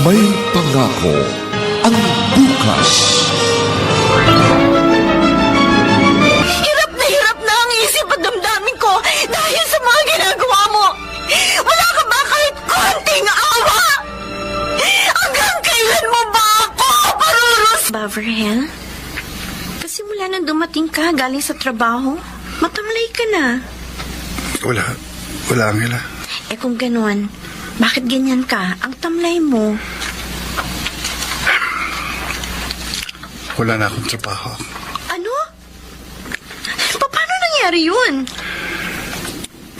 May pangako ang bukas. Hirap na ang isip at damdamin ko dahil sa mga ginagawa mo. Wala ka ba kahit konting awa? Hanggang kailan mo ba ako parurus? Baverhel, kasi mula nang dumating ka galing sa trabaho, matamlay ka na. Wala, Angela. Eh kung ganon, bakit ganyan ka? Ang tamlay mo. Wala na akong trabaho. Ano? Paano nangyari yun?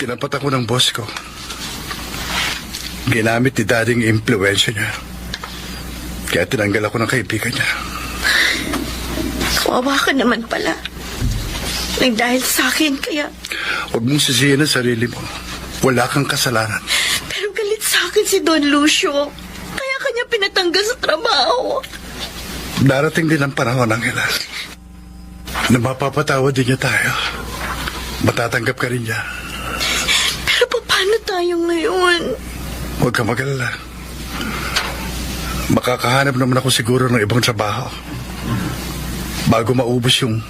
Tinapat ako ng boss ko. Ginamit ni Daddy yung impluensya niya. Kaya tinanggal ako ng kaibigan niya. Kawawa ka naman pala. Dahil sa akin, kaya... Huwag mong sisihin ang sarili mo. Wala kang kasalanan. Pero galit sa akin si Don Lucio. Kaya kanya pinatanggal sa trabaho. Darating din ang panahon, Angela, na mapapatawad din niya tayo. Matatanggap ka rin niya. Pero paano tayo ngayon? Huwag ka mag-alala. Makakahanap naman ako siguro ng ibang trabaho bago maubos yung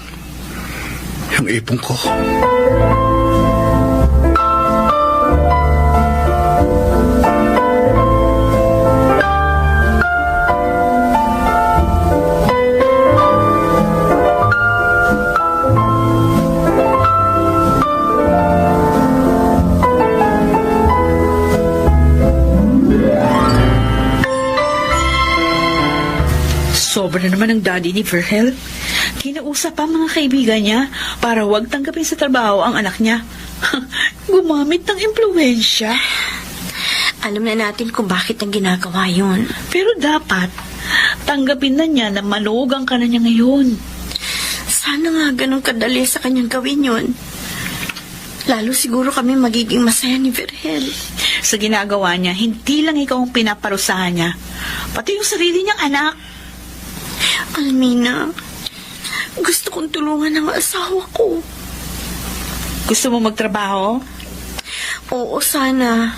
ipon ko. Sobra na naman ang daddy ni Verhel. Kinausap pa mga kaibigan niya para huwag tanggapin sa trabaho ang anak niya. Gumamit ng impluensya. Alam na natin kung bakit ang ginagawa yun. Pero dapat, tanggapin na niya na manugang ka na niya ngayon. Sana nga ganun kadali sa kanyang gawin yun. Lalo siguro kami magiging masaya ni Verhel. Sa ginagawa niya, hindi lang ikaw ang pinaparusahan niya. Pati yung sarili niyang anak. Almina, gusto kong tulungan ang asawa ko. Gusto mo magtrabaho? Oo, sana.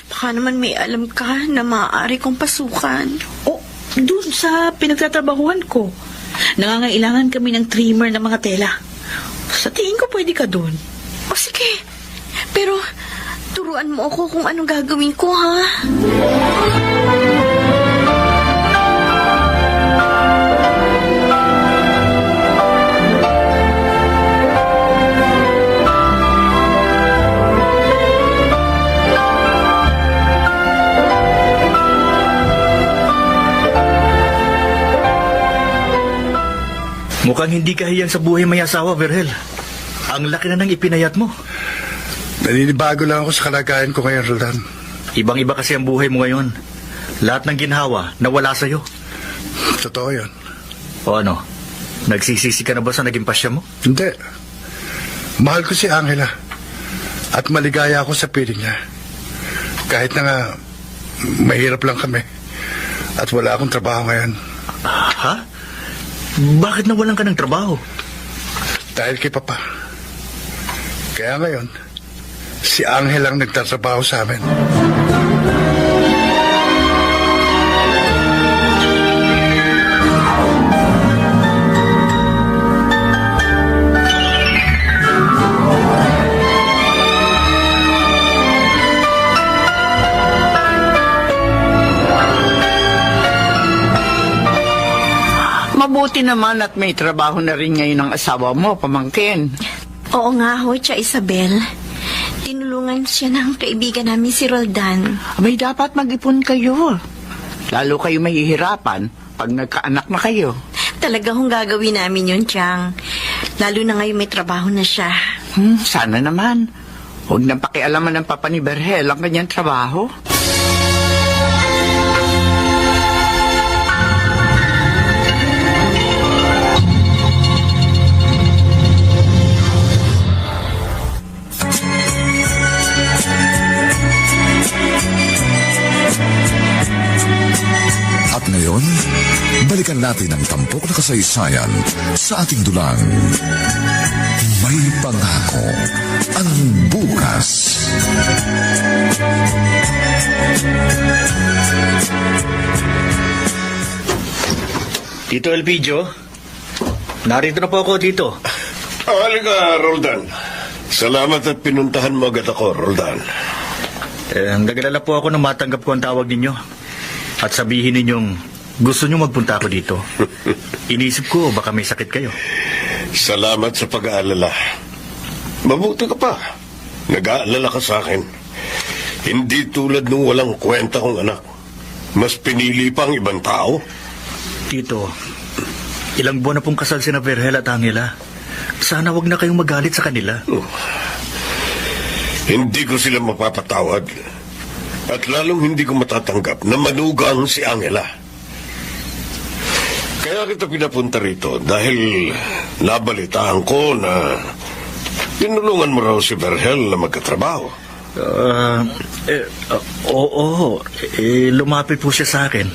Baka naman may alam ka na maaari kong pasukan. O, doon sa pinagtatrabahuan ko. Nangangailangan kami ng trimmer ng mga tela. Sa tingin ko pwede ka doon. O sige, pero turuan mo ako kung anong gagawin ko, ha? Mukhang hindi ka hiyang sa buhay may asawa, Verhel. Ang laki na nang ipinayat mo. Naninibago lang ako sa kalagayan ko ngayon, Roldan. Ibang-iba kasi ang buhay mo ngayon. Lahat ng ginhawa nawala sa'yo. Totoo yan. O ano, nagsisisi ka na ba sa naging pasya mo? Hindi. Mahal ko si Angela. At maligaya ako sa piling niya. Kahit na nga, mahirap lang kami. At wala akong trabaho ngayon. Ha? Bakit nawalan ka ng trabaho? Dahil kay Papa. Kaya ngayon, si Angel ang nagtatrabaho sa amin. Mabuti naman at may trabaho na rin ngayon ang asawa mo, pamangkin. Oo nga ho, Tia Isabel. Tinulungan siya ng kaibigan namin si Roldan. May dapat mag-ipon kayo. Lalo kayo mahihirapan pag nagkaanak na kayo. Talaga hong gagawin namin yun, Tiang. Lalo na ngayon may trabaho na siya. Sana naman. Huwag nang pakialaman ng papa ni Verhel ang kanyang trabaho. At ngayon, balikan natin ang tampok na kasaysayan sa ating dulang. May pangako ang bukas. Tito Elpidio, narito na po ako dito. Halika, Roldan. Salamat at pinuntahan mo agad ako, Roldan. Nagalala po ako nang matanggap ko ang tawag ninyo. At sabihin ninyong gusto nyo magpunta ako dito. Inisip ko baka may sakit kayo. Salamat sa pag-aalala. Mabuti ka pa. Nag-aalala ka sa akin. Hindi tulad nung walang kwenta kong anak. Mas pinili pa ang ibang tao. Tito, ilang buwan na pong kasal sina Virgel at Angela. Sana wag na kayong magalit sa kanila. Hindi ko sila mapapatawad. At lalong hindi ko matatanggap na manugang si Angela. Kaya kita pinapunta rito dahil nabalitaan ko na tinulungan mo raw si Virgel na magkatrabaho. Oo. Lumapit po siya sa akin.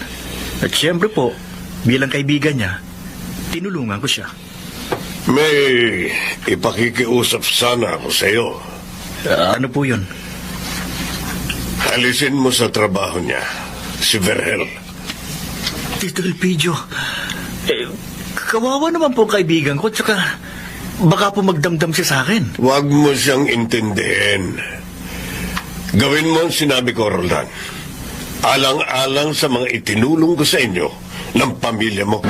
At siyempre po, bilang kaibigan niya, tinulungan ko siya. May ipakikiusap sana ako sa iyo. Ano po yun? Alisin mo sa trabaho niya, si Virgel. Tito Elpidio, kawawa naman po kaibigan ko, tsaka baka po magdamdam siya sa akin. Huwag mo siyang intindihin. Gawin mo ang sinabi ko, Roldan. Alang-alang sa mga itinulong ko sa inyo ng pamilya mo.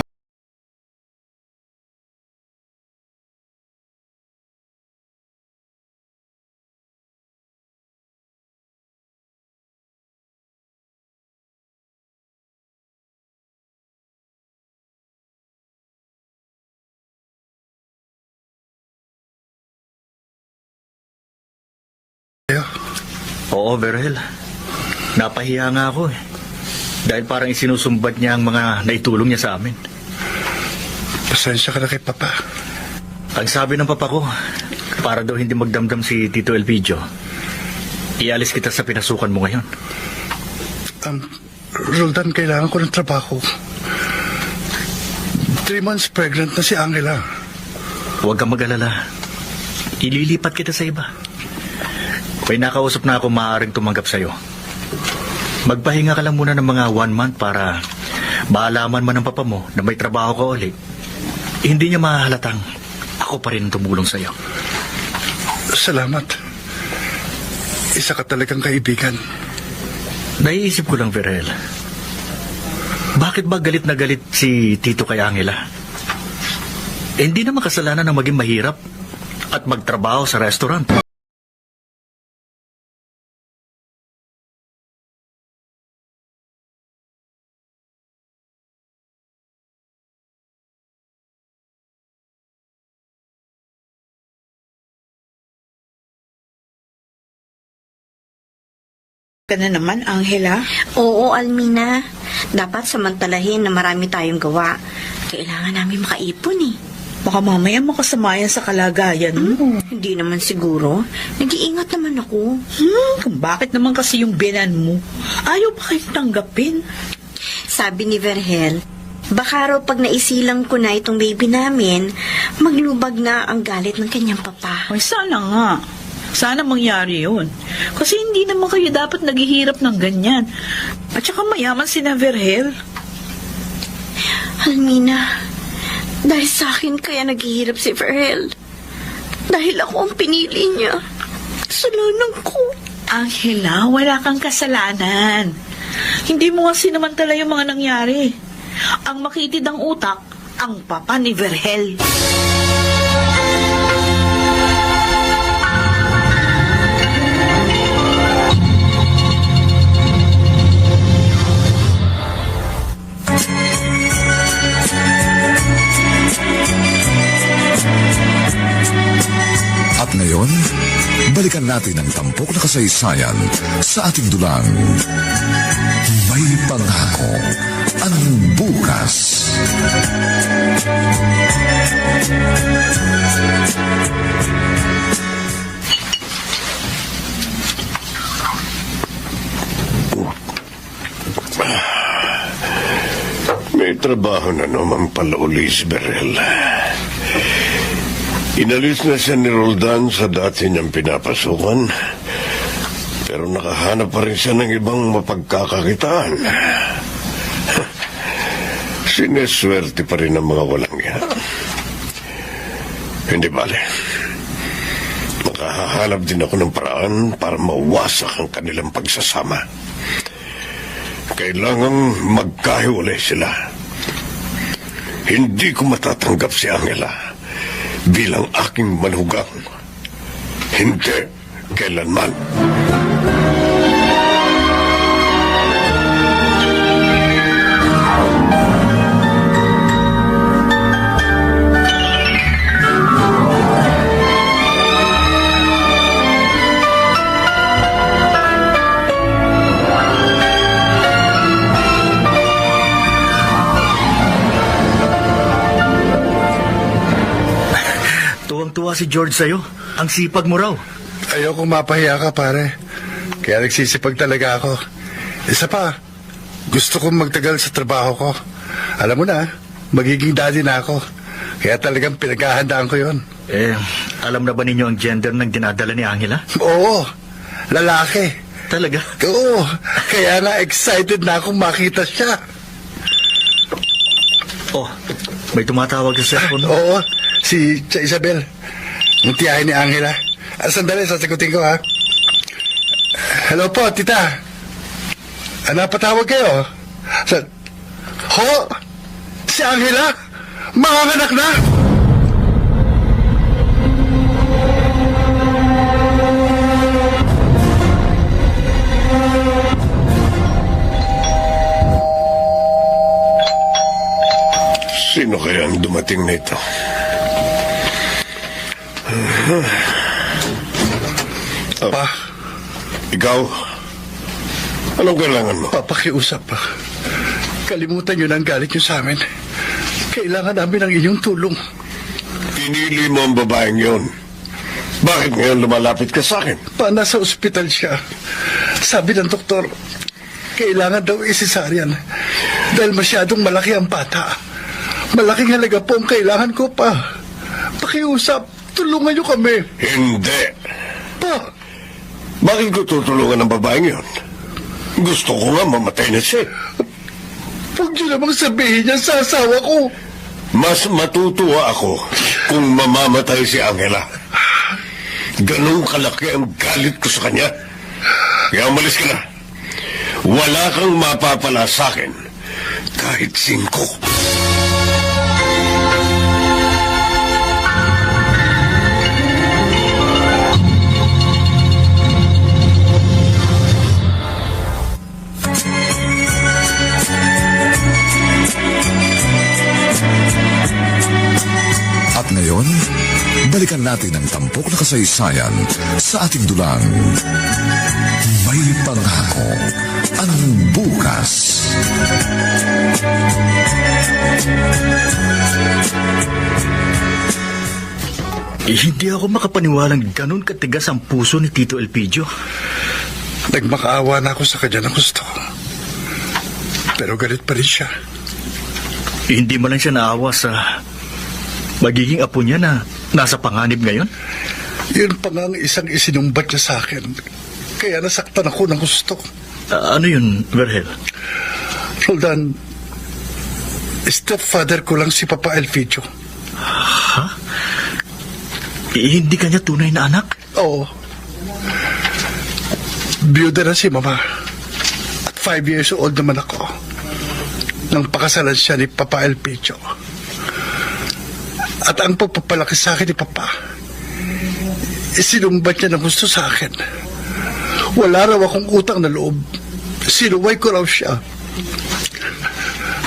Oo, Virgel. Napahiya nga ako eh. Dahil parang isinusumbat niya ang mga naitulong niya sa amin. Pasensya ka na kay Papa. Ang sabi ng papa ko, para daw hindi magdamdam si Tito Elpidio, ialis kita sa pinasukan mo ngayon. Roldan, kailangan ko ng trabaho. 3 months pregnant na si Angela. Huwag kang mag-alala. Ililipat kita sa iba. May nakausap na ako maaaring tumanggap sa'yo. Magpahinga ka lang muna ng mga 1 month para maalaman man ng papa mo na may trabaho ka ulit. Hindi niya mahalatang ako pa rin tumulong sa'yo. Salamat. Isa ka talagang kaibigan. Naiisip ko lang, Virgel. Bakit ba galit na galit si Tito kay Angela? Hindi naman kasalanan na maging mahirap at magtrabaho sa restaurant. Ka na naman, Angela. Oo, Almina. Dapat samantalahin na marami tayong gawa. Kailangan namin makaipon eh. Baka mamaya makasama yan sa kalagayan mo. Hindi naman siguro. Nag-iingat naman ako. Kung bakit naman kasi yung binan mo, ayaw pa kayo tanggapin. Sabi ni Virgel, baka raw pag naisilang ko na itong baby namin, maglubag na ang galit ng kanyang papa. Ay, sana nga. Sana mangyari yun. Kasi hindi naman kayo dapat naghihirap ng ganyan. At saka mayaman si na Virgel. Almina, dahil sa akin kaya naghihirap si Virgel. Dahil ako ang pinili niya. Kasalanan ko. Angela, wala kang kasalanan. Hindi mo nga sinamantala yung mga nangyari. Ang makitid ang utak, ang papa ni Virgel. At ngayon, balikan natin ang tampok na kasaysayan sa ating dulang. May pangako ang bukas. May trabaho na naman pala uli si Virgel. Inalis na siya ni Roldan sa dati niyang pinapasukan. Pero nakahanap pa rin siya ng ibang mapagkakakitaan. Sineswerte pa rin ang mga walang yan. Hindi bale. Makahahanap din ako ng paraan para mawasak ang kanilang pagsasama. Kailangang magkahiwalay sila. Hindi ko matatanggap si Angela bilang aking manugang. Hindi kailanman. Tuwang-tuwa si George sa'yo. Ang sipag mo raw. Ayokong mapahiya ka, pare. Kaya nagsisipag talaga ako. Isa pa, gusto kong magtagal sa trabaho ko. Alam mo na, magiging daddy na ako. Kaya talagang pinaghahandaan ko yon. Alam na ba ninyo ang gender ng dinadala ni Angela? Oo, lalaki. Talaga? Oo, kaya na excited na akong makita siya. Oh, may tumatawag sa cellphone. Oo, si Isabel. Yung tiyahin ni Angela. Sandali, sasagutin ko, ha? Hello po, tita. Napatawag kayo? Ho? Si Angela? Manganganak na? Sino kaya ang dumating na ito? Pa, Ikaw? Anong kailangan mo? papakiusap pa. Kalimutan nyo na ang galit nyo sa amin. Kailangan namin ang inyong tulong. Pinili mo ang babaeng yon. Bakit ngayon lumalapit ka sa akin? Pa, nasa ospital siya. Sabi ng doktor, kailangan daw isisaryan dahil masyadong malaki ang bata. Malaking halaga po ang kailangan ko, pa. Pakiusap, tulungan nyo kami. Hindi. Pa, Bakit ko tutulungan ang babaeng yon? Gusto ko nga mamatay na siya. huwag nyo namang sabihin niya sa asawa ko. Mas matutuwa ako kung mamamatay si Angela. Ganong kalaki ang galit ko sa kanya. Kaya umalis ka na. Wala kang mapapala sa akin. Kahit 5. At ngayon, balikan natin ang tampok na kasaysayan sa ating dulang. May pangako ang bukas. Hindi ako makapaniwalang ganun katigas ang puso ni Tito Elpidio. Nagmakaawa na ako sa kanya na gusto. Pero galit pa rin siya. Hindi mo lang siya naawa sa magiging apo niya na nasa panganib ngayon? Yun pa nga ang isang isinumbat niya sa akin. Kaya nasaktan ako ng gusto. Ano yun, Vergel? Roldan, stepfather ko lang si Papa Elpidio. Ha? Hindi kanya tunay na anak? Oo. Biyuda na si Mama. At 5 years old naman ako. Nang pakasalan siya ni Papa Elpidio. At ang pagpapalaki sa akin ni Papa, isinumbat niya ng gusto sa akin. Wala raw akong utang na loob. Sinuway ko raw siya.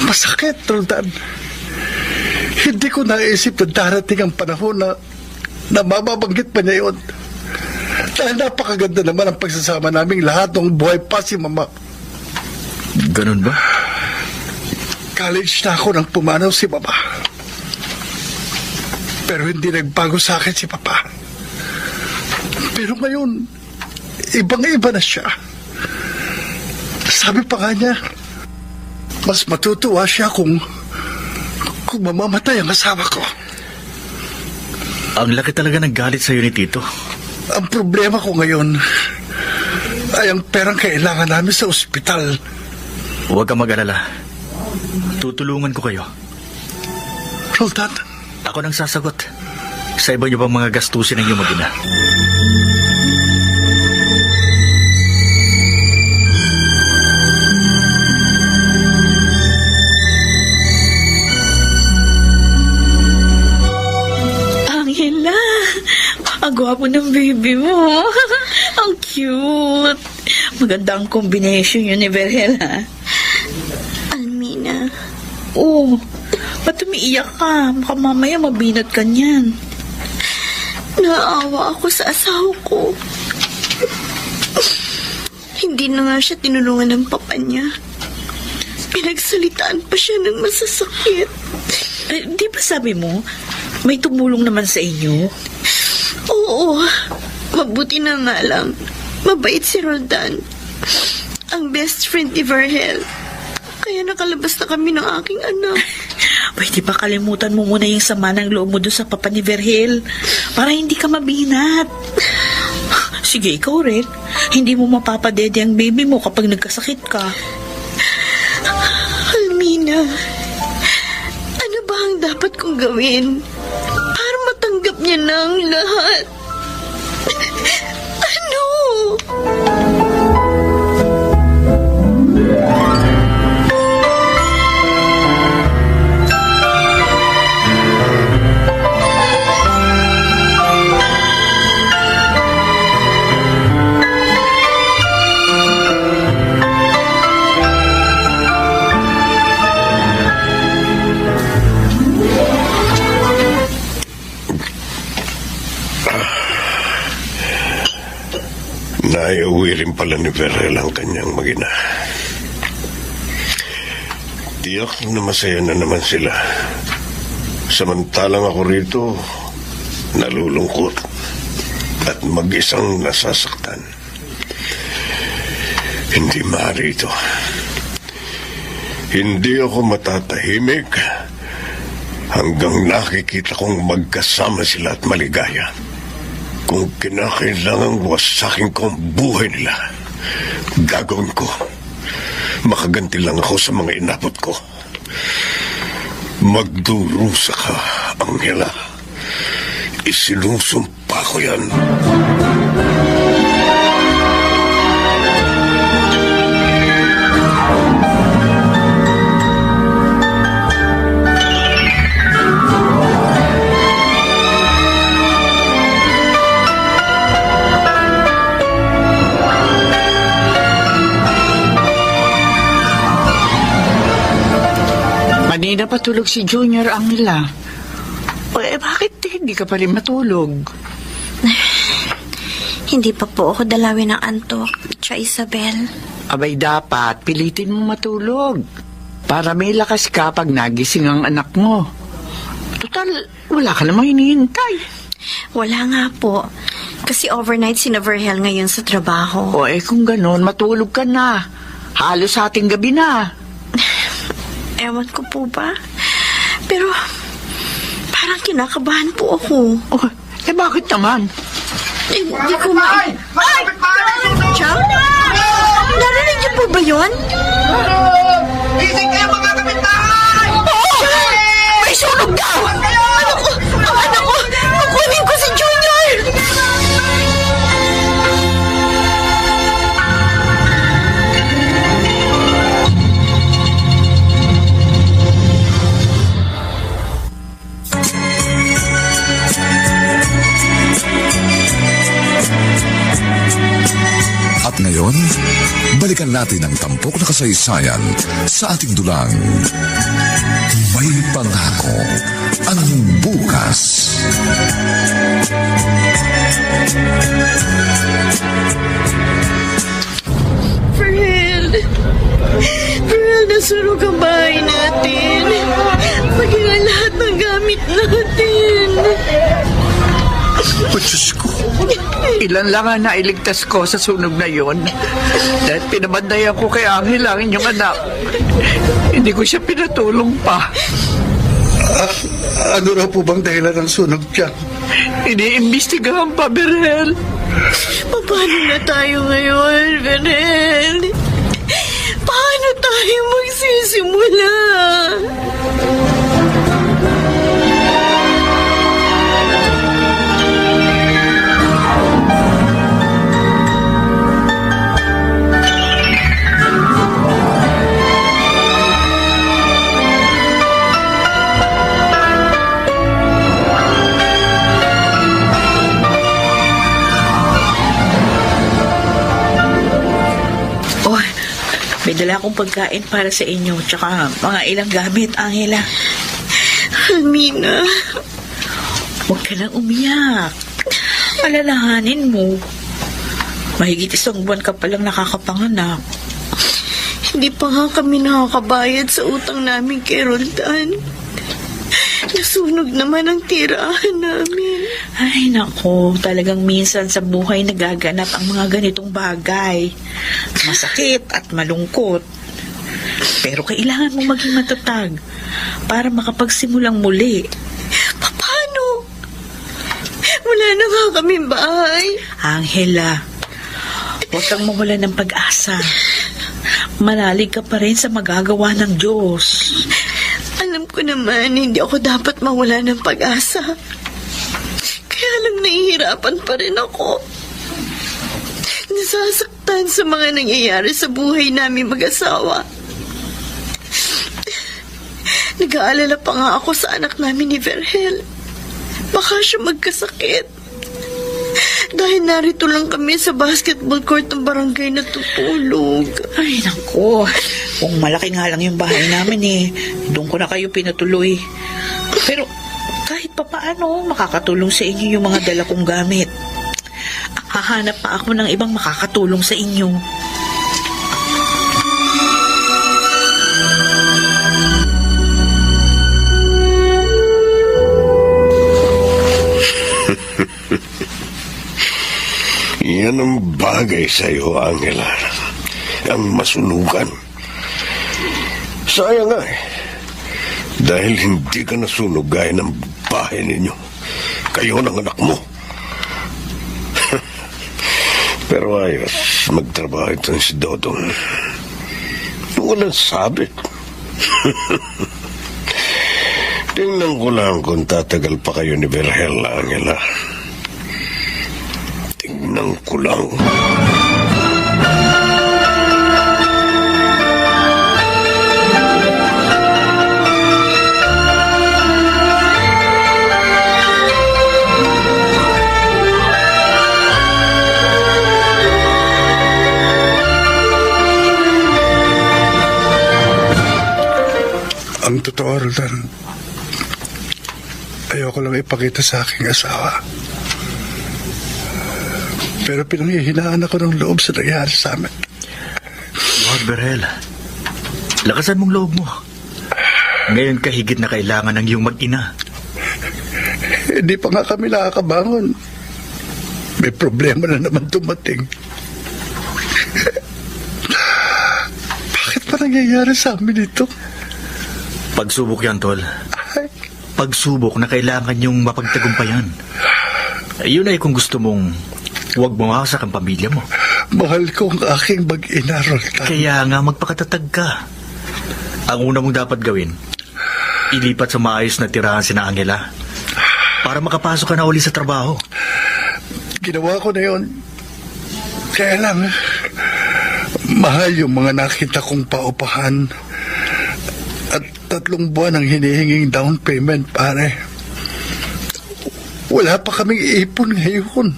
Masakit, Roldan. Hindi ko naisip na darating ang panahon na mababanggit pa niya yun. Dahil napakaganda naman ang pagsasama naming lahat nung buhay pa si Mama. Ganun ba? College na ako nang pumanaw si Mama. Pero hindi nagbago sa akin si Papa. Pero ngayon, ibang-iba na siya. Sabi pa nga niya, mas matutuwa siya kung mamamatay ang asawa ko. Ang laki talaga ng galit sa'yo ni Tito. Ang problema ko ngayon ay ang perang kailangan namin sa ospital. Huwag kang mag-alala. Tutulungan ko kayo. Roldan, Ako nang sasagot. Sa iba niyo pang mga gastusin ng iyong mag-ina. Angela, ang gwapo ng baby mo. Ang cute. Maganda ang combination yun ni Verhel, ha? Almina, Oo. Ba't umiiyak ka? Baka mamaya mabinat ka niyan. naawa ako sa asawa ko. Hindi na nga siya tinulungan ng papa niya. Pinagsalitaan pa siya ng masasakit. Di ba sabi mo, may tumulong naman sa inyo? Oo, mabuti na nga lang. Mabait si Roldan. Ang best friend ni Verhel. Kaya nakalabas na kami ng aking anak. Pwede ba kalimutan mo muna yung sama ng loob mo doon sa papa ni Verhel para hindi ka mabinat. Sige, ikaw rin. Hindi mo mapapadede ang baby mo kapag nagkasakit ka. Almina, ano ba ang dapat kong gawin para matanggap niya na ang lahat? Ano? Naiuwi rin pala ni Verhel ang kanyang mag-ina. Tiyak na masaya na naman sila. Samantalang ako rito, nalulungkot at mag-isang nasasaktan. Hindi maaari ito. Hindi ako matatahimik hanggang nakikita kong magkasama sila at maligaya. Kung kinakailangang wasakin ko ang buhay nila, gagawin ko. Makaganti lang ako sa mga inabot ko. Magdurusa ka, Angela. Isinusumpa ko yan. Kanina patulog si Junior, Angela. Bakit hindi ka pa rin matulog? Hindi pa po ako dalawin ng antok, Tia Isabel. Abay, dapat pilitin mo matulog. Para may lakas ka pag nagising ang anak mo. Total, wala ka namang hinihintay. Wala nga po. Kasi overnight si Verhel ngayon sa trabaho. Kung ganon, matulog ka na. Halos ating gabi na. Ewan ko po ba? Pero, parang kinakabahan po ako. Bakit naman? Hindi ko Ay! Chang? Narinig niyo po ba yun? Gising kayo mga kapitbahay! May sunog daw! Ang anak ko! Kukunin ko si Junior! At ngayon, balikan natin ang tampok na kasaysayan sa ating dulang. May pangako ang bukas. Verhel! Verhel, nasunog ang bahay natin. Maging ang lahat ng gamit natin. Diyos ko. Ilan lang ang nailigtas ko sa sunog na yon. Dahil pinabandayan ko kay Angel ang inyong anak. Hindi ko siya pinatulong pa. Ano raw po bang dahilan ng sunog dyan? Iniimbestigahan pa, Verhel. Paano na tayo ngayon, Verhel? Paano tayo magsisimula? Oh, may dala akong pagkain para sa inyo, tsaka mga ilang gamit, Angela. Almina, Huwag ka nang umiyak. Alalahanin mo. Mahigit 1 buwan ka palang nakakapanganak. hindi pa nga kami nakakabayad sa utang namin kay Roldan. Nasunog naman ang tirahan namin. Ay, nako. Talagang minsan sa buhay nagaganap ang mga ganitong bagay. Masakit at malungkot. Pero kailangan mo maging matatag para makapagsimulang muli. Paano? Wala na nga kaming bahay. Angela, huwag kang mawala ng pag-asa. Manalig ka pa rin sa magagawa ng Diyos. Alam ko naman, hindi ako dapat mawala ng pag-asa. Kaya lang nahihirapan pa rin ako. Nasasaktan sa mga nangyayari sa buhay namin mag-asawa. Nag-aalala pa nga ako sa anak namin ni Vergel. Baka siya magkasakit. Dahil narito lang kami sa basketball court ng barangay na tutulog. Ay, nako. Kung malaki nga lang yung bahay namin eh, doon ko na kayo pinatuloy. Pero kahit pa paano, makakatulong sa inyo yung mga dala kong gamit. Hahanap pa ako ng ibang makakatulong sa inyo. Yan ang bagay sa'yo, Angela. Ang masunugan. Sayang nga eh. Dahil hindi ka nasunog gaya ng bahay ninyo. Kayo ng anak mo. Pero ayos, magtrabaho itong si Dodong. Walang sabit. Tingnan ko lang kung tatagal pa kayo ni Vergel, Angela. Tingnan ko lang. Ang totoo, Roldan, ayoko lang ipakita sa aking asawa. Pero pinanghihinaan ako ng loob sa nangyari sa amin. Lord Vergel, lakasan mong loob mo. Ngayon ka higit na kailangan ng iyong mag-ina. Hindi pa nga kami nakakabangon. May problema na naman dumating. Bakit pa nangyayari sa amin ito? Pagsubok yan, Tol. Ay, Pagsubok na kailangan yung mapagtagumpayan. Yun ay kung gusto mong huwag bumawasak ang pamilya mo. mahal ko ang aking mag-ina, Roldan. Kaya nga magpakatatag ka. Ang una mong dapat gawin, ilipat sa maayos na tirahan si Angela para makapasok ka na uli sa trabaho. Ginawa ko na yun. Kaya lang, mahal yung mga nakita kong paupahan. At 3 buwan ang hinihinging down payment, pare. Wala pa kaming ipon ngayon.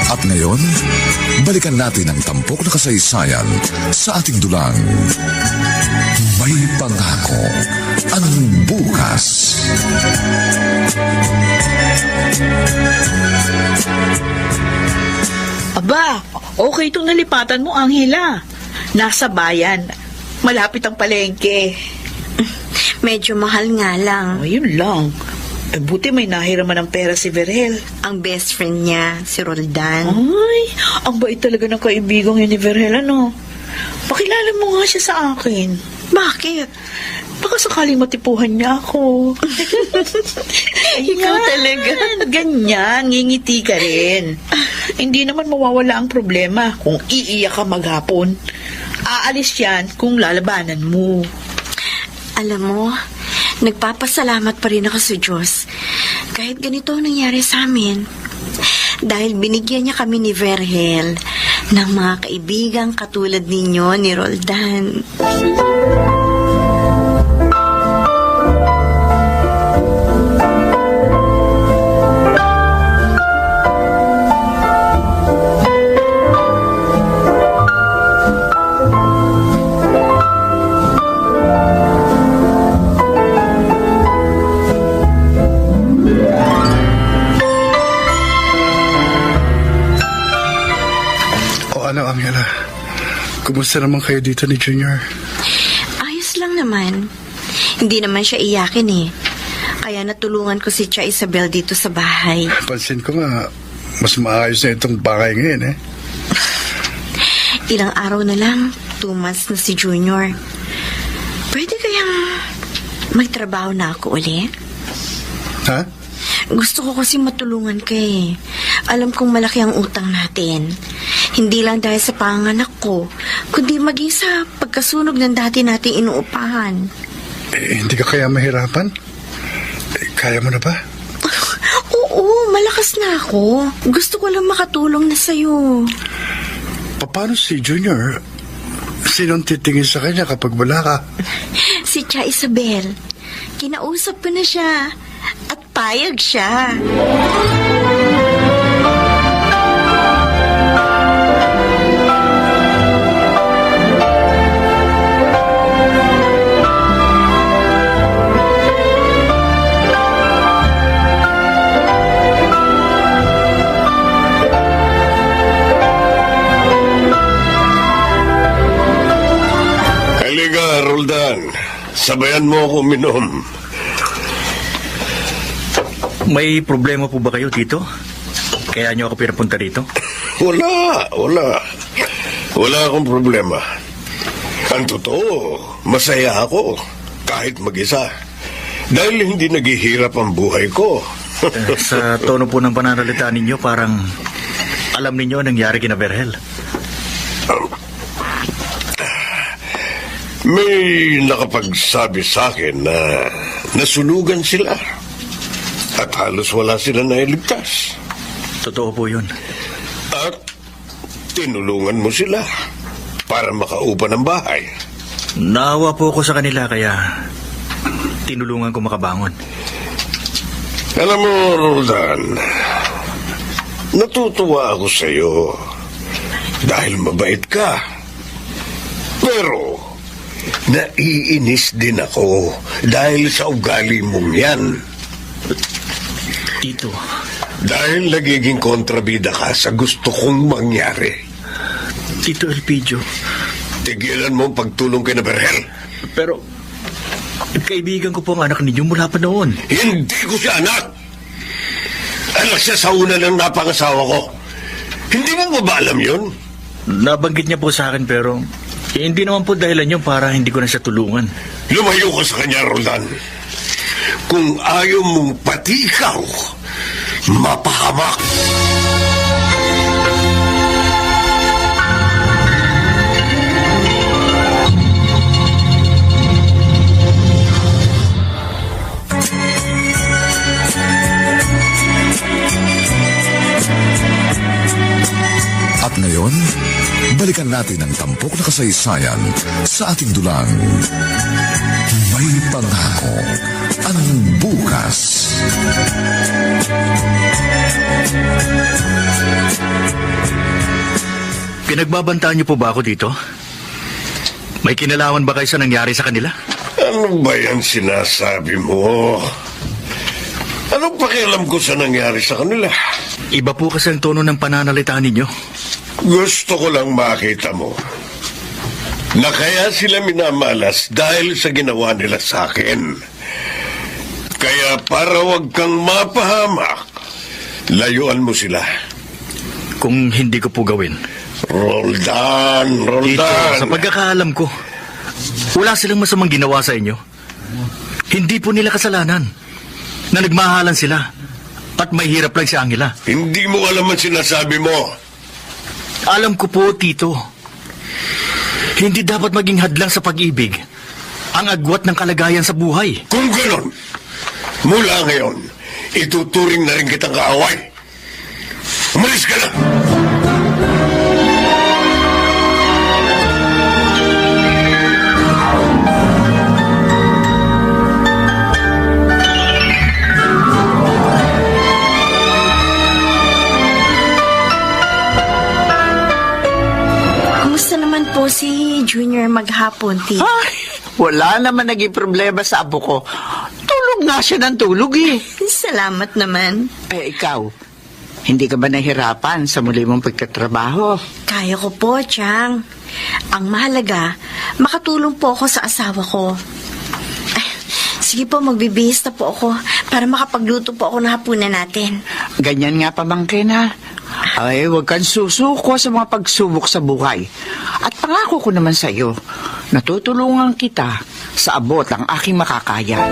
At ngayon, balikan natin ang tampok na kasaysayan sa ating dulang. May pangako ang bukas. Aba, okay itong nalipatan mo, Angela. Nasa bayan. Malapit ang palengke. Medyo mahal nga lang. Ayun lang. Buti may nahiraman ng pera si Vergel. Ang best friend niya, si Roldan. Ay, ang bait talaga ng kaibigang yun ni Vergel, ano? Pakilala mo nga siya sa akin. Bakit? Baka sakaling matipuhan niya ako. Ikaw talaga. Ganyan, ngingiti ka rin. Hindi naman mawawala ang problema kung iiyak ka maghapon. Aalis yan kung lalabanan mo. Alam mo, nagpapasalamat pa rin ako sa Diyos. Kahit ganito ang nangyari sa amin. Dahil binigyan niya kami ni Vergel ng mga kaibigang katulad ninyo ni Roldan. Ano, Angela? Kumusta naman kayo dito ni Junior? Ayos lang naman. Hindi naman siya iyakin eh. Kaya natulungan ko si Tia Isabel dito sa bahay. Pansin ko nga, mas maayos na itong bahay ngayon eh. Ilang araw na lang, 2 months na si Junior. Pwede kayang magtrabaho na ako ulit? Ha? Gusto ko kasi matulungan ka eh. Alam kong malaki ang utang natin. Hindi lang dahil sa panganak ko, kundi maging sa pagkasunog ng dati nating inuupahan. Hindi ka kaya mahirapan? Kaya mo na ba? Oo, malakas na ako. Gusto ko lang makatulong na sa'yo. Paano si Junior? Sinong titingin sa kanya kapag wala ka? Si Tia Isabel. Kinausap ko na siya. At payag siya. Halika, Roldan. Sabayan mo ako uminom. May problema po ba kayo dito? Kaya niyo ako pinapunta dito? Wala. Wala akong problema. Ang totoo, masaya ako. Kahit mag-isa. Dahil hindi naghihirap ang buhay ko. Sa tono po ng pananalita ninyo, parang alam ninyo ang nangyari kina Vergel. May nakapagsabi sa akin na nasunugan sila. At halos wala sila nailigtas. Totoo po yun. At tinulungan mo sila para makaupa ng bahay. Naawa po ako sa kanila kaya tinulungan ko makabangon. Alam mo, Roldan, natutuwa ako sa iyo dahil mabait ka. Pero naiinis din ako dahil sa ugali mong yan. Tito. Dahil nagiging kontrabida ka sa gusto kong mangyari. Tito Elpidio. Tigilan mo ang pagtulong kay na Vergel. Pero kaibigan ko po ang anak ninyo mula pa noon. Hindi ko siya anak. Anak siya sa una ng napangasawa ko. Hindi mo ba alam yun? Nabanggit niya po sa akin pero hindi naman po dahilan yun para hindi ko na siya tulungan. Lumayo ka sa kanya, Roldan. Kung ayaw mong pati ikaw, mapahamak. At ngayon, balikan natin ang tampok na kasaysayan sa ating dulang. May pangako ang bukas. Pinagbabantaan niyo po ba ako dito? May kinalaman ba kayo sa nangyari sa kanila? Ano ba yan sinasabi mo? Anong pakialam ko sa nangyari sa kanila? Iba po kasi ang tono ng pananalita ninyo. Gusto ko lang makita mo na kaya sila minamalas dahil sa ginawa nila sa akin. Kaya para wag kang mapahamak, layuan mo sila. Kung hindi ko po gawin. Roldan, Tito, Roldan. sa pagkakaalam ko, wala silang masamang ginawa sa inyo. Hindi po nila kasalanan na nagmahalan sila at mahirap lang si Angela. Hindi mo alam ang sinasabi mo. Alam ko po, Tito. Hindi dapat maging hadlang sa pag-ibig ang agwat ng kalagayan sa buhay. Kung ganon, mula ngayon, ituturing na rin kitang kaaway. Umalis ka na! Kumusta naman po si Junior maghapon, Tito? Ay, wala naman naging problema sa abo ko. Tulog nga siya ng tulog eh. Salamat naman. Eh, ikaw, hindi ka ba nahirapan sa muli mong pagtatrabaho? Kaya ko po, Chang. Ang mahalaga, makatulong po ako sa asawa ko. Ay, sige po, magbibihis na po ako para makapagluto po ako ng hapunan natin. Ganyan nga pamangkin ha. Ay, huwag kang susuko sa mga pagsubok sa buhay. At pangako ko naman sa iyo, natutulungan kita sa abot ang aking makakaya.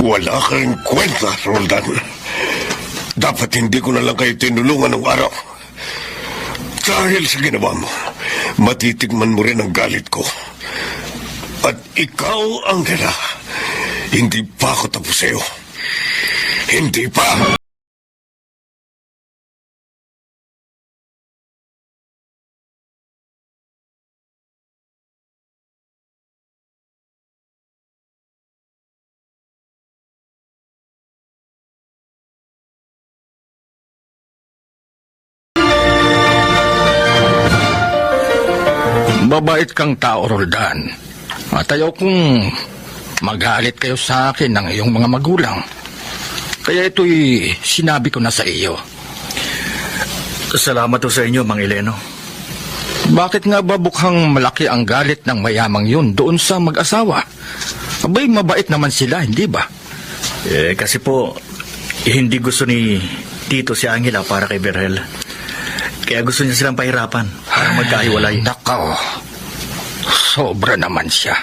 Wala ka rin kwenta, Roldan. Dapat hindi ko na lang kayo tinulungan ng araw. Dahil sa ginawa mo, matitigman mo rin ang galit ko. At ikaw, Angela, hindi pa ako tapos sa'yo. Hindi pa! Mabait kang tao, Roldan. At ayaw kong magalit kayo sa akin ng iyong mga magulang. Kaya ito'y sinabi ko na sa iyo. Salamat po sa inyo, Mang Eleno. Bakit nga ba bukhang malaki ang galit ng mayamang yun doon sa mag-asawa? Abay, mabait naman sila, hindi ba? Kasi po, hindi gusto ni Tito si Angela para kay Berhel. Kaya gusto niya silang pahirapan para magkahiwalay. Nakaw, sobra naman siya.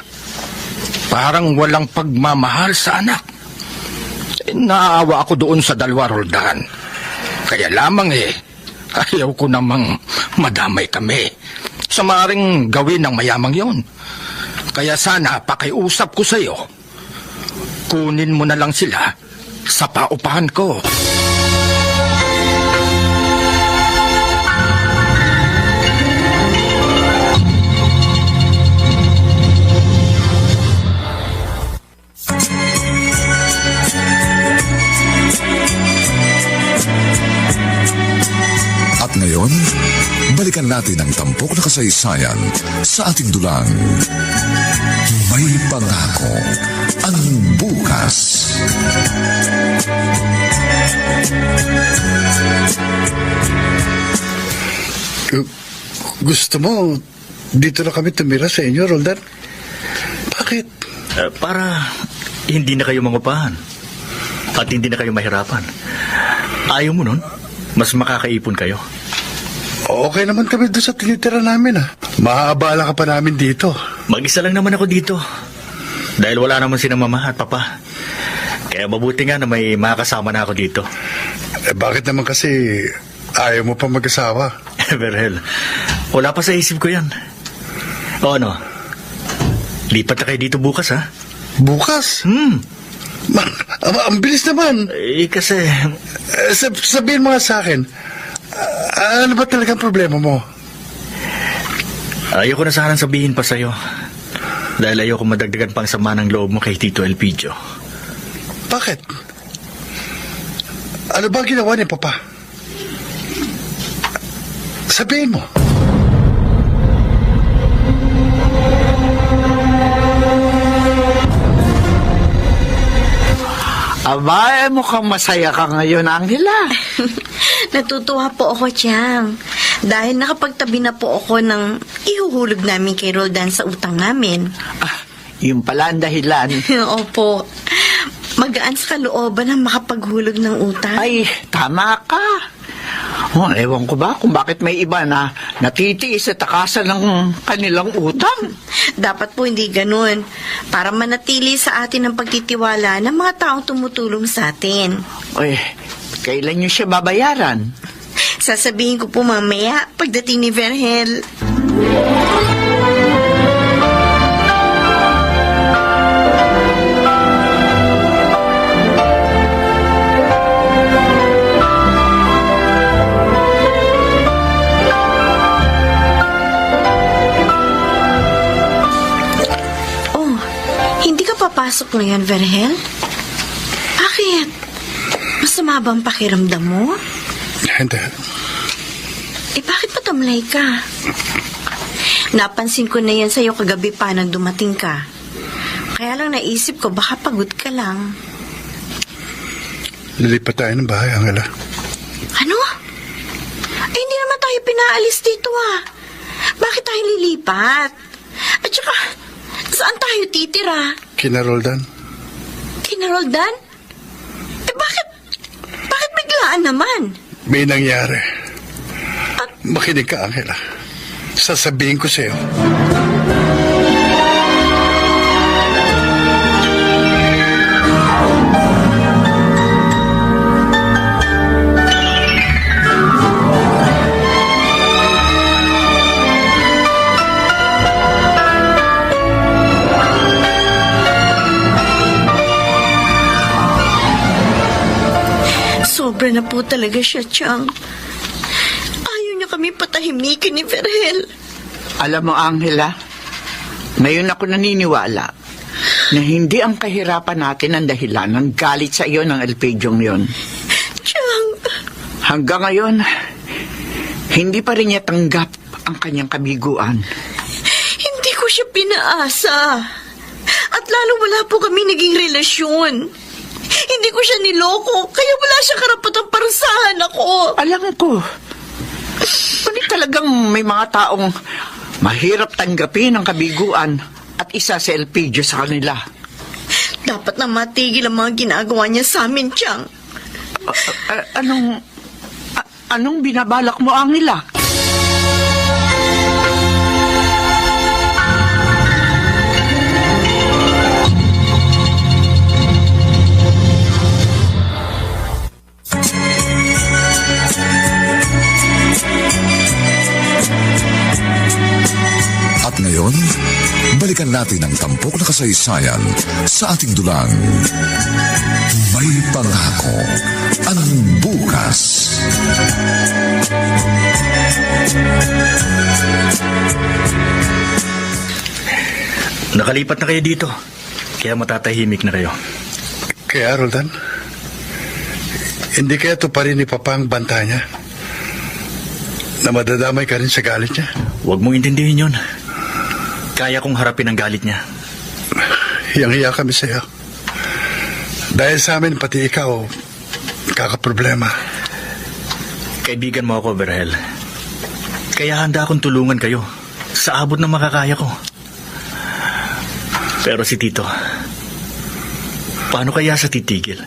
Parang walang pagmamahal sa anak. Naaawa ako doon sa dalawa, Roldan. Kaya lamang ayaw ko namang madamay kami sa maaaring gawin ng mayamang yon. Kaya sana pakiusap ko sa iyo, kunin mo na lang sila sa paupahan ko. At ngayon, balikan natin ang tampok na kasaysayan sa ating dulang. May pangako ang bukas. Gusto mo, dito na kami tumira sa inyo, Roldan? Bakit? Para hindi na kayo mangupahan at hindi na kayo mahirapan. Ayaw mo nun? Mas makakaipon kayo. Okay naman kami doon sa tinitira namin, ha? Maaabala ka pa namin dito. Mag-isa lang naman ako dito. Dahil wala naman si mama at papa. Kaya mabuti nga na may makakasama na ako dito. Bakit naman kasi ayaw mo pa mag-asawa? Berhel, wala pa sa isip ko yan. O ano? Lipat na kayo dito bukas, ha? Bukas? Ang bilis naman. Kasi... sabihin mo nga sa akin, ano ba talagang problema mo? Ayoko na sanang sabihin pa sa'yo. Dahil ayoko madagdagan pang sama ng loob mo kay Tito Elpidio. Bakit? Ano ba ginawa ni Papa? Sabihin mo. Aba, mukhang masaya ka ngayon, Angela. Natutuwa po ako, Chang. Dahil nakapagtabi na po ako ng ihuhulog namin kay Roldan sa utang namin. Yung pala ang dahilan. Opo. Magaan sa kalooban ang makapaghulog ng utang. Ay, tama ka. Ewan ko ba kung bakit may iba na natitiis sa takasan ng kanilang utang. Dapat po hindi ganun. Para manatili sa atin ang pagtitiwala ng mga taong tumutulong sa atin. Ay, kailan nyo siya babayaran? Sasabihin ko po mamaya pagdating ni Vergel. Oh, hindi ka papasok ngayon, Vergel? Bakit? Masama ba ang pakiramdam mo? Hindi. Bakit patamlay ka? Napansin ko na yan sa'yo kagabi pa nang dumating ka. Kaya lang naisip ko baka pagod ka lang. Lilipat tayo ng bahay, Angela. Ano? Hindi naman tayo pinaalis dito Bakit tayo lilipat? At saka, saan tayo titira? Kina Roldan? Kina Roldan? Bakit biglaan naman? May nangyari. Makinig ka, Angela. Sasabihin ko sa'yo. Sobra na po talaga siya, Chang. Ayaw niya kami patahimikin ni Vergel. Alam mo, Angela, ngayon ako naniniwala na hindi ang kahirapan natin ang dahilan ng galit sa iyo ng Elpidiong yon. Chang! Hanggang ngayon, hindi pa rin niya tanggap ang kanyang kabiguan. Hindi ko siya pinaasa. At lalo wala po kami naging relasyon. Hindi ko siya niloko, kaya wala siya karapatang parusahan ako. Alam ko, ngunit talagang may mga taong mahirap tanggapin ang kabiguan at isa sa Elpidio sa kanila. Dapat na matigil ang mga ginagawa niya sa amin, Chang. Anong binabalak mo, Angela? At ngayon, balikan natin ang tampok na kasaysayan sa ating dulang. May pangako ang bukas. Nakalipat na kayo dito, kaya matatahimik na kayo. Kaya, Roldan, hindi kaya ito pa rin ni Papa ang banta niya? Na madadamay ka rin sa galit niya? Huwag mong intindihin yun. Kaya kong harapin ang galit niya. Hiyang-hiya kami sa'yo. Dahil sa amin, pati ikaw, kakaproblema. Kaibigan mo ako, Vergel. Kaya handa akong tulungan kayo sa abot ng makakaya ko. Pero si Tito, paano kaya sa titigil?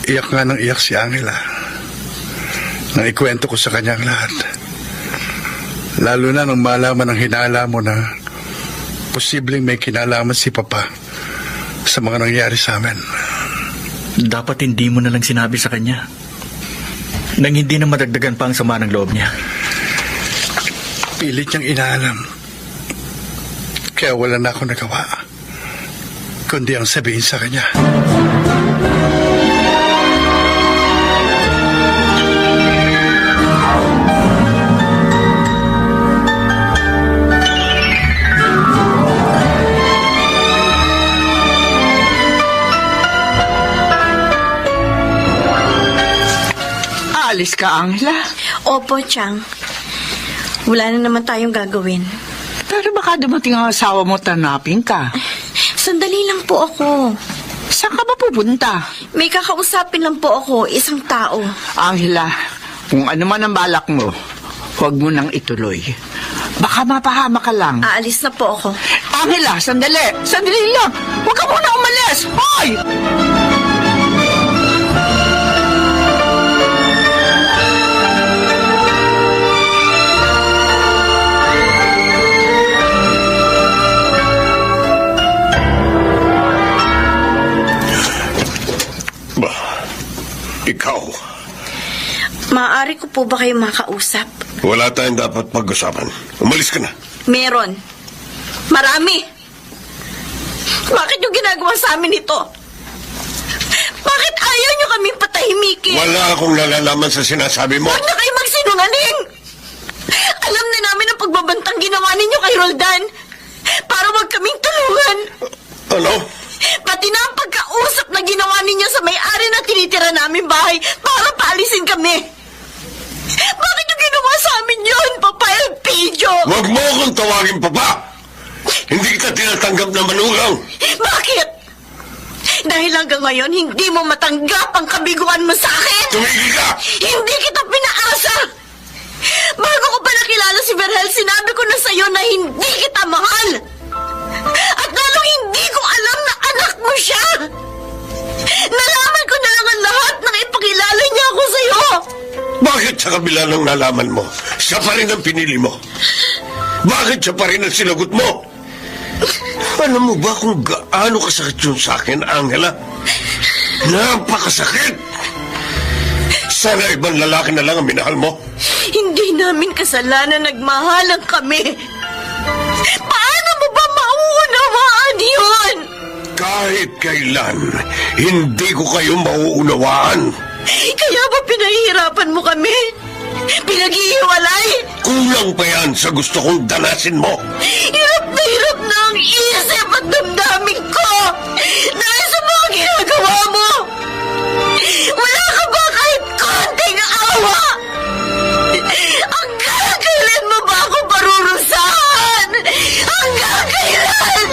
Iyak nga ng iyak si Angela. Nang ikwento ko sa kanya ang lahat. Lalo na nang malaman ang hinala mo na posibleng may kinalaman si Papa sa mga nangyari sa amin. Dapat hindi mo na lang sinabi sa kanya. Nang hindi na madagdagan pa ang sama ng loob niya. Pilit niyang inaalam. Kaya wala na akong nagawa. Kundi ang sabihin sa kanya. Alis ka, Angela? Opo, Chang. Wala na naman tayong gagawin. Pero baka dumating ang asawa mo, tanapin ka. Sandali lang po ako. Saan ka ba pupunta? May kakausapin lang po ako, isang tao. Angela, kung ano man ang balak mo, huwag mo nang ituloy. Baka mapahama ka lang. Aalis na po ako. Angela, sandali! Sandali lang! Huwag ka muna umalis! Hoy! Ba, ikaw, Maaari ko po ba kayo makausap? wala tayong dapat pag-usapan. Umalis ka na. Meron. Marami. Bakit yung ginagawa sa amin ito? Bakit ayaw nyo kaming patahimikin? Wala akong nalalaman sa sinasabi mo. Huwag na kayo magsinungaling! Alam na namin ang pagbabantang ginawa ninyo kay Roldan para wag kaming tulungan. Ano? Pati na ang pagkausap na ginawa ninyo sa may-ari na tinitira namin bahay para paalisin kami. Bakit yung ginawa sa amin yun, Papa Elpidio? Huwag mo akong tawagin papa! Hindi kita tinatanggap na manugang! Bakit? Dahil hanggang ngayon, hindi mo matanggap ang kabiguan mo sa akin? Tumigil ka! Hindi kita pinaasa! Bago ko pa nakilala si Verhel, sinabi ko na sa'yo na hindi kita mahal! At lalong hindi ko alam na anak mo siya! Nalaman ko na lang ang lahat nang ipakilala niya ako sa'yo! Bakit sa kabila ng nalaman mo, siya pa rin ang pinili mo? Bakit siya pa rin ang sinagot mo? Alam mo ba kung gaano kasakit yun sa akin, Angela? Napakasakit! Sana ibang lalaki na lang ang minahal mo. Hindi namin kasalanan nagmahalan kami. Paano mo ba mauunawaan yun? Kahit kailan, hindi ko kayo mauunawaan. Kaya ba pinahihirapan mo kami? Pinag-iiwalay? Kulang pa yan sa gusto kong danasin mo. Hirap na ang isip at damdamin ko dahil sa mga ginagawa mo. Wala ka ba kahit konting awa? Hanggang kailan mo ba ako parurusahan? Hanggang kailan?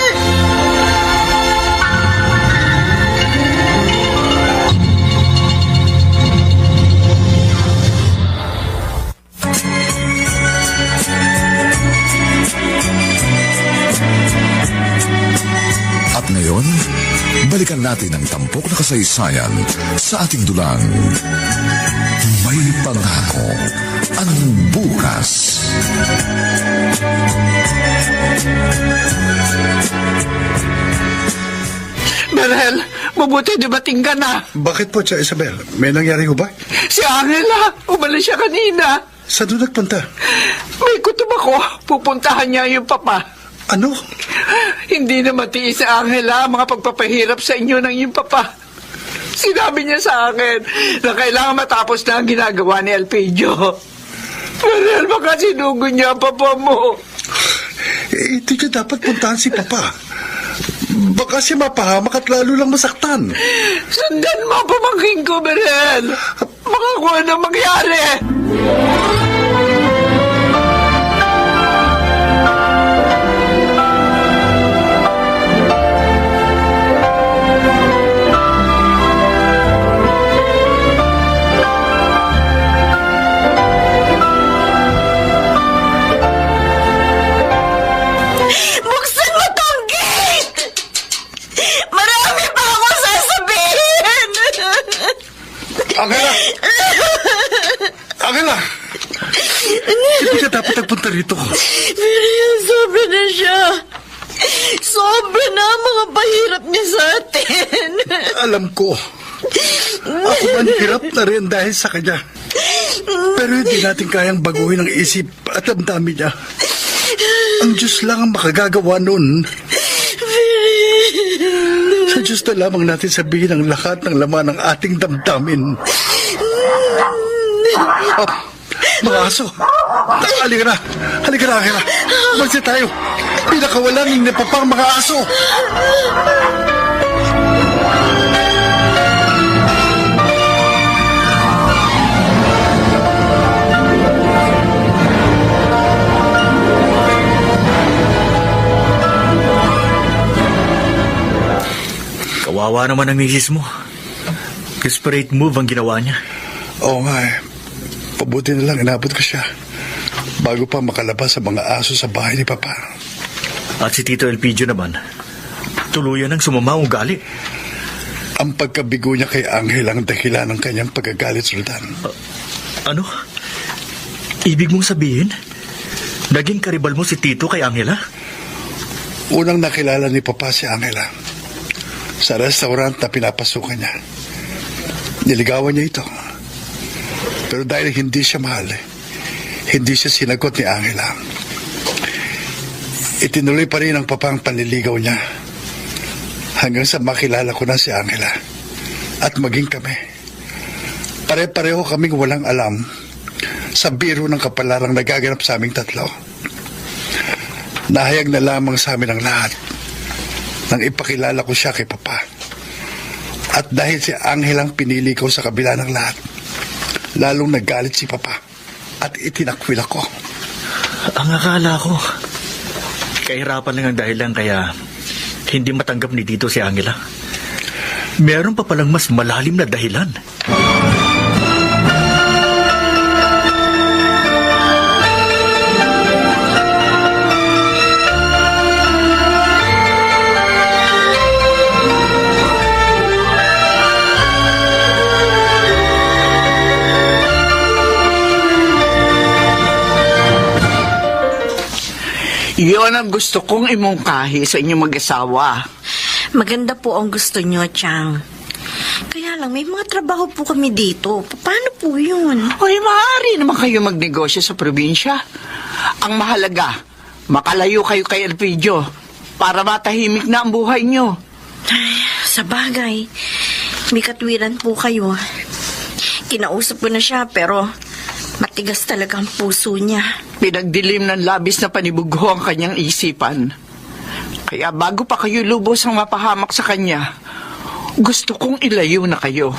At ngayon, balikan natin ang tampok na kasaysayan sa ating dulang. May pangako ang bukas. Verhel, mabuti dumating ka na. Bakit po, Tia Isabel? May nangyari ho ba? Si Angela, umalis siya kanina. Saan doon nagpunta? May kutob ako, pupuntahan niya yung papa. Ano? Hindi na matiis si Angela ang mga pagpapahirap sa inyo ng iyong papa. Sinabi niya sa akin na kailangan matapos na ang ginagawa ni Elpidio. Verhel, baka sinugo niya ang papa mo. Hindi niya dapat puntahan si Papa. Baka siya mapahamak at lalo lang masaktan. Sundan mo ang pamangkin ko, Verhel. Baka kung ano mangyari. Buksan mo tong gate! Marami pa ako sasabihin! Angela! Angela! Hindi ka dapat nagpunta rito. Pero sobra na siya. Sobra na ang mga pahirap niya sa atin. Alam ko. Ako man hirap na rin dahil sa kanya. Pero hindi natin kayang baguhin ang isip at damdamin niya. Ang Diyos lang ang makagagawa nun. Sa Diyos na lamang natin sabihin ang lahat ng laman ng ating damdamin. Oh, mga aso. Halika na. Halika na, Angela. Magsi tayo. Pinakawalan ng papang mga aso. Kawawa Kawawa naman ang misis mo. Desperate move ang ginawa niya. Oo nga eh. Pabuti na lang inabot ko siya bago pa makalabas sa mga aso sa bahay ni Papa. At si Tito Elpidio naman, tuluyan ang sumama ang ugali. Ang pagkabigo niya kay Angel ang dahilan ng kanyang pagkagalit, Sultan. Ano? Ibig mong sabihin, naging karibal mo si Tito kay Angela? Unang nakilala ni Papa si Angela sa restaurant na pinapasukan niya. Niligawan niya ito. Pero dahil hindi siya mahal, hindi siya sinagot ni Angela. Itinuloy pa rin ng Papa ang panliligaw niya hanggang sa makilala ko na si Angela at maging kami. Pare-pareho kaming walang alam sa biro ng kapalarang nagaganap sa aming tatlo. Nahayag na lamang sa amin ang lahat nang ipakilala ko siya kay Papa. At dahil si Angel ang pinili ko sa kabila ng lahat, lalong nagalit si Papa at itinakwil ako. Ang akala ko, kahirapan lang ang dahilan kaya hindi matanggap ni Tito si Angela. Meron pa palang mas malalim na dahilan. Iyon ang gusto kong imungkahi sa inyong mag-asawa. Maganda po ang gusto nyo, Chang. Kaya lang, may mga trabaho po kami dito. Paano po yun? Ay, maaari naman kayo magnegosyo sa probinsya. Ang mahalaga, makalayo kayo kay Elpidio para matahimik na ang buhay nyo. Ay, sa bagay, may katwiran po kayo. Kinausap ko na siya pero matigas talaga ang puso niya. Pinagdilim ng labis na panibugho ang kanyang isipan. Kaya bago pa kayo lubos ang mapahamak sa kanya, gusto kong ilayo na kayo.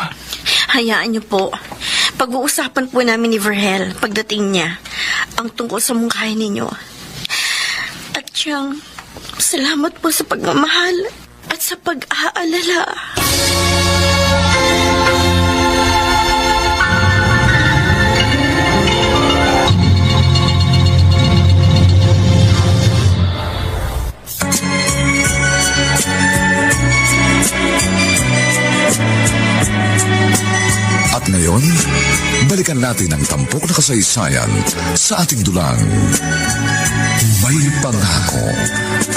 Hayaan niyo po. Pag-uusapan po namin ni Verhel pagdating niya ang tungkol sa mungkahi ninyo. At siyang, salamat po sa pagmamahal at sa pag-aalala. At ngayon, balikan natin ang tampok na kasaysayan sa ating dulang. May pangako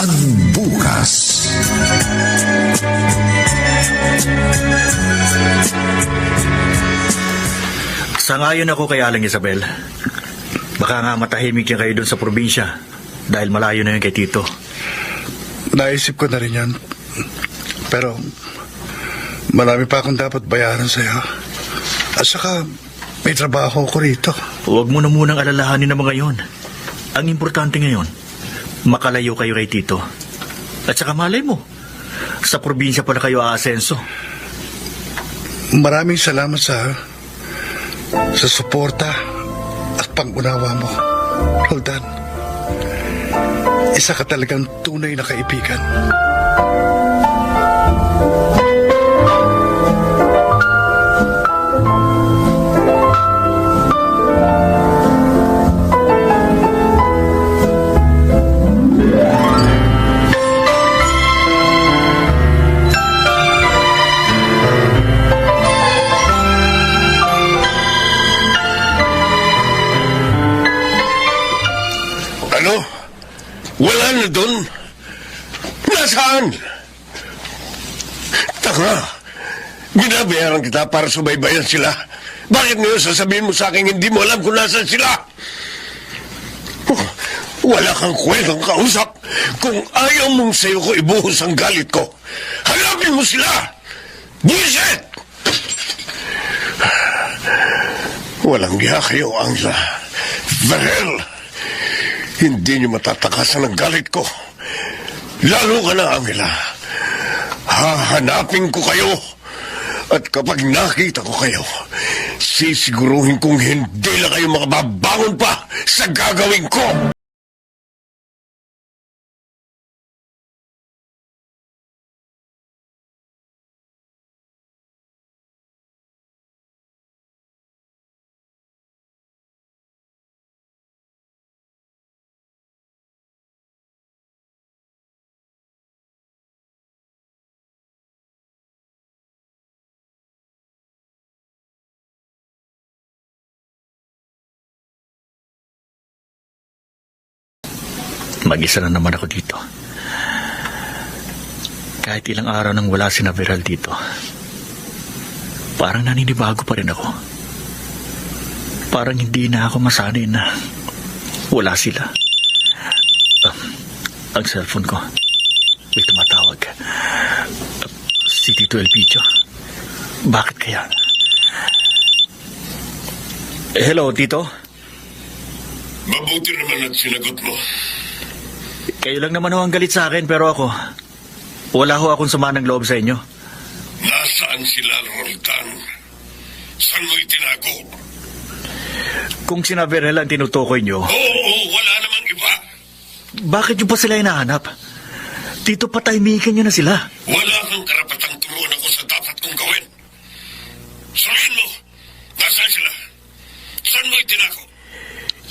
ang bukas. Sangayon ako kay Aling Isabel. Baka nga matahimik yan kayo doon sa probinsya dahil malayo na yun kay Tito. Naisip ko na rin yan. Pero marami pa akong dapat bayaran sa'yo. At saka may trabaho ko rito. Huwag mo na munang alalahanin na mga yon. Ang importante ngayon, makalayo kayo kay Tito. At saka malay mo, sa probinsya pala kayo aasenso. Maraming salamat sa suporta at pang-unawa mo, Roldan. Isa ka talagang tunay na kaibigan. Ano? Wala na doon? Nasaan? Tanga! Binabayaran kita para subaybayan sila. Bakit ngayon sasabihin mo sa akin hindi mo alam kung nasaan sila? Wala kang kwentang kausap. Kung ayaw mong sa'yo ko ibuhos ang galit ko, hanapin mo sila! Buisit! Walang giha kayo, Angela. Verhel! Hindi niyo matatakasan ang galit ko. Lalo ka na, Angela. Hahanapin ko kayo. At kapag nakita ko kayo, sisiguruhin kong hindi na kayo makababangon pa sa gagawin ko. Mag-isa na naman ako dito. Kahit ilang araw nang wala si Naveral dito, parang naninibago pa rin ako. Parang hindi na ako masanay na wala sila. Ang cellphone ko, may tumatawag. Si Tito Elpidio. Bakit kaya? Hello, Tito? Mabuti naman at sinagot mo. Kayo lang naman ho ang galit sa akin, pero ako, wala ho akong sama ng loob sa inyo. Nasaan sila, Roldan? Saan mo itinago? Kung si Naveral ang tinutukoy nyo, Oo, wala namang iba. bakit nyo pa sila hinahanap? Tito, patahimikin nyo na sila. Wala kang karapatang turuan ako sa dapat kong gawin. Sabihin mo, nasaan sila? Saan mo itinago?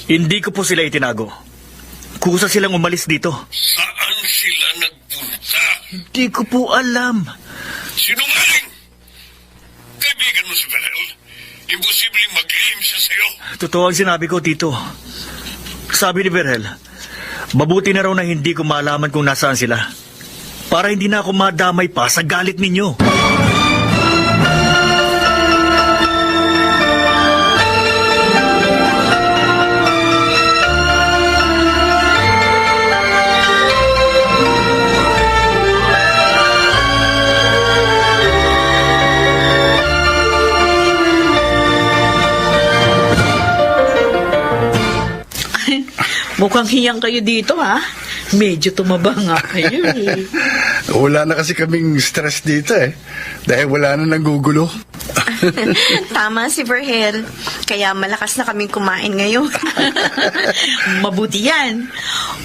Hindi ko po sila itinago. Kusa silang umalis dito. Saan sila nagpunta? Hindi ko po alam. Sinungaling! Kaibigan mo si Verel. Imposibleng maglihim siya sa'yo. Totoo ang sinabi ko, Tito. Sabi ni Verhel, mabuti na raw na hindi ko malaman kung nasaan sila. Para hindi na ako madamay pa sa galit ninyo. Mukhang hiyang kayo dito, ha? Medyo tumaba nga kayo, eh. Wala na kasi kaming stress dito eh. Dahil wala na nanggugulo. Tama si Verhel. Kaya malakas na kaming kumain ngayon. Mabuti yan.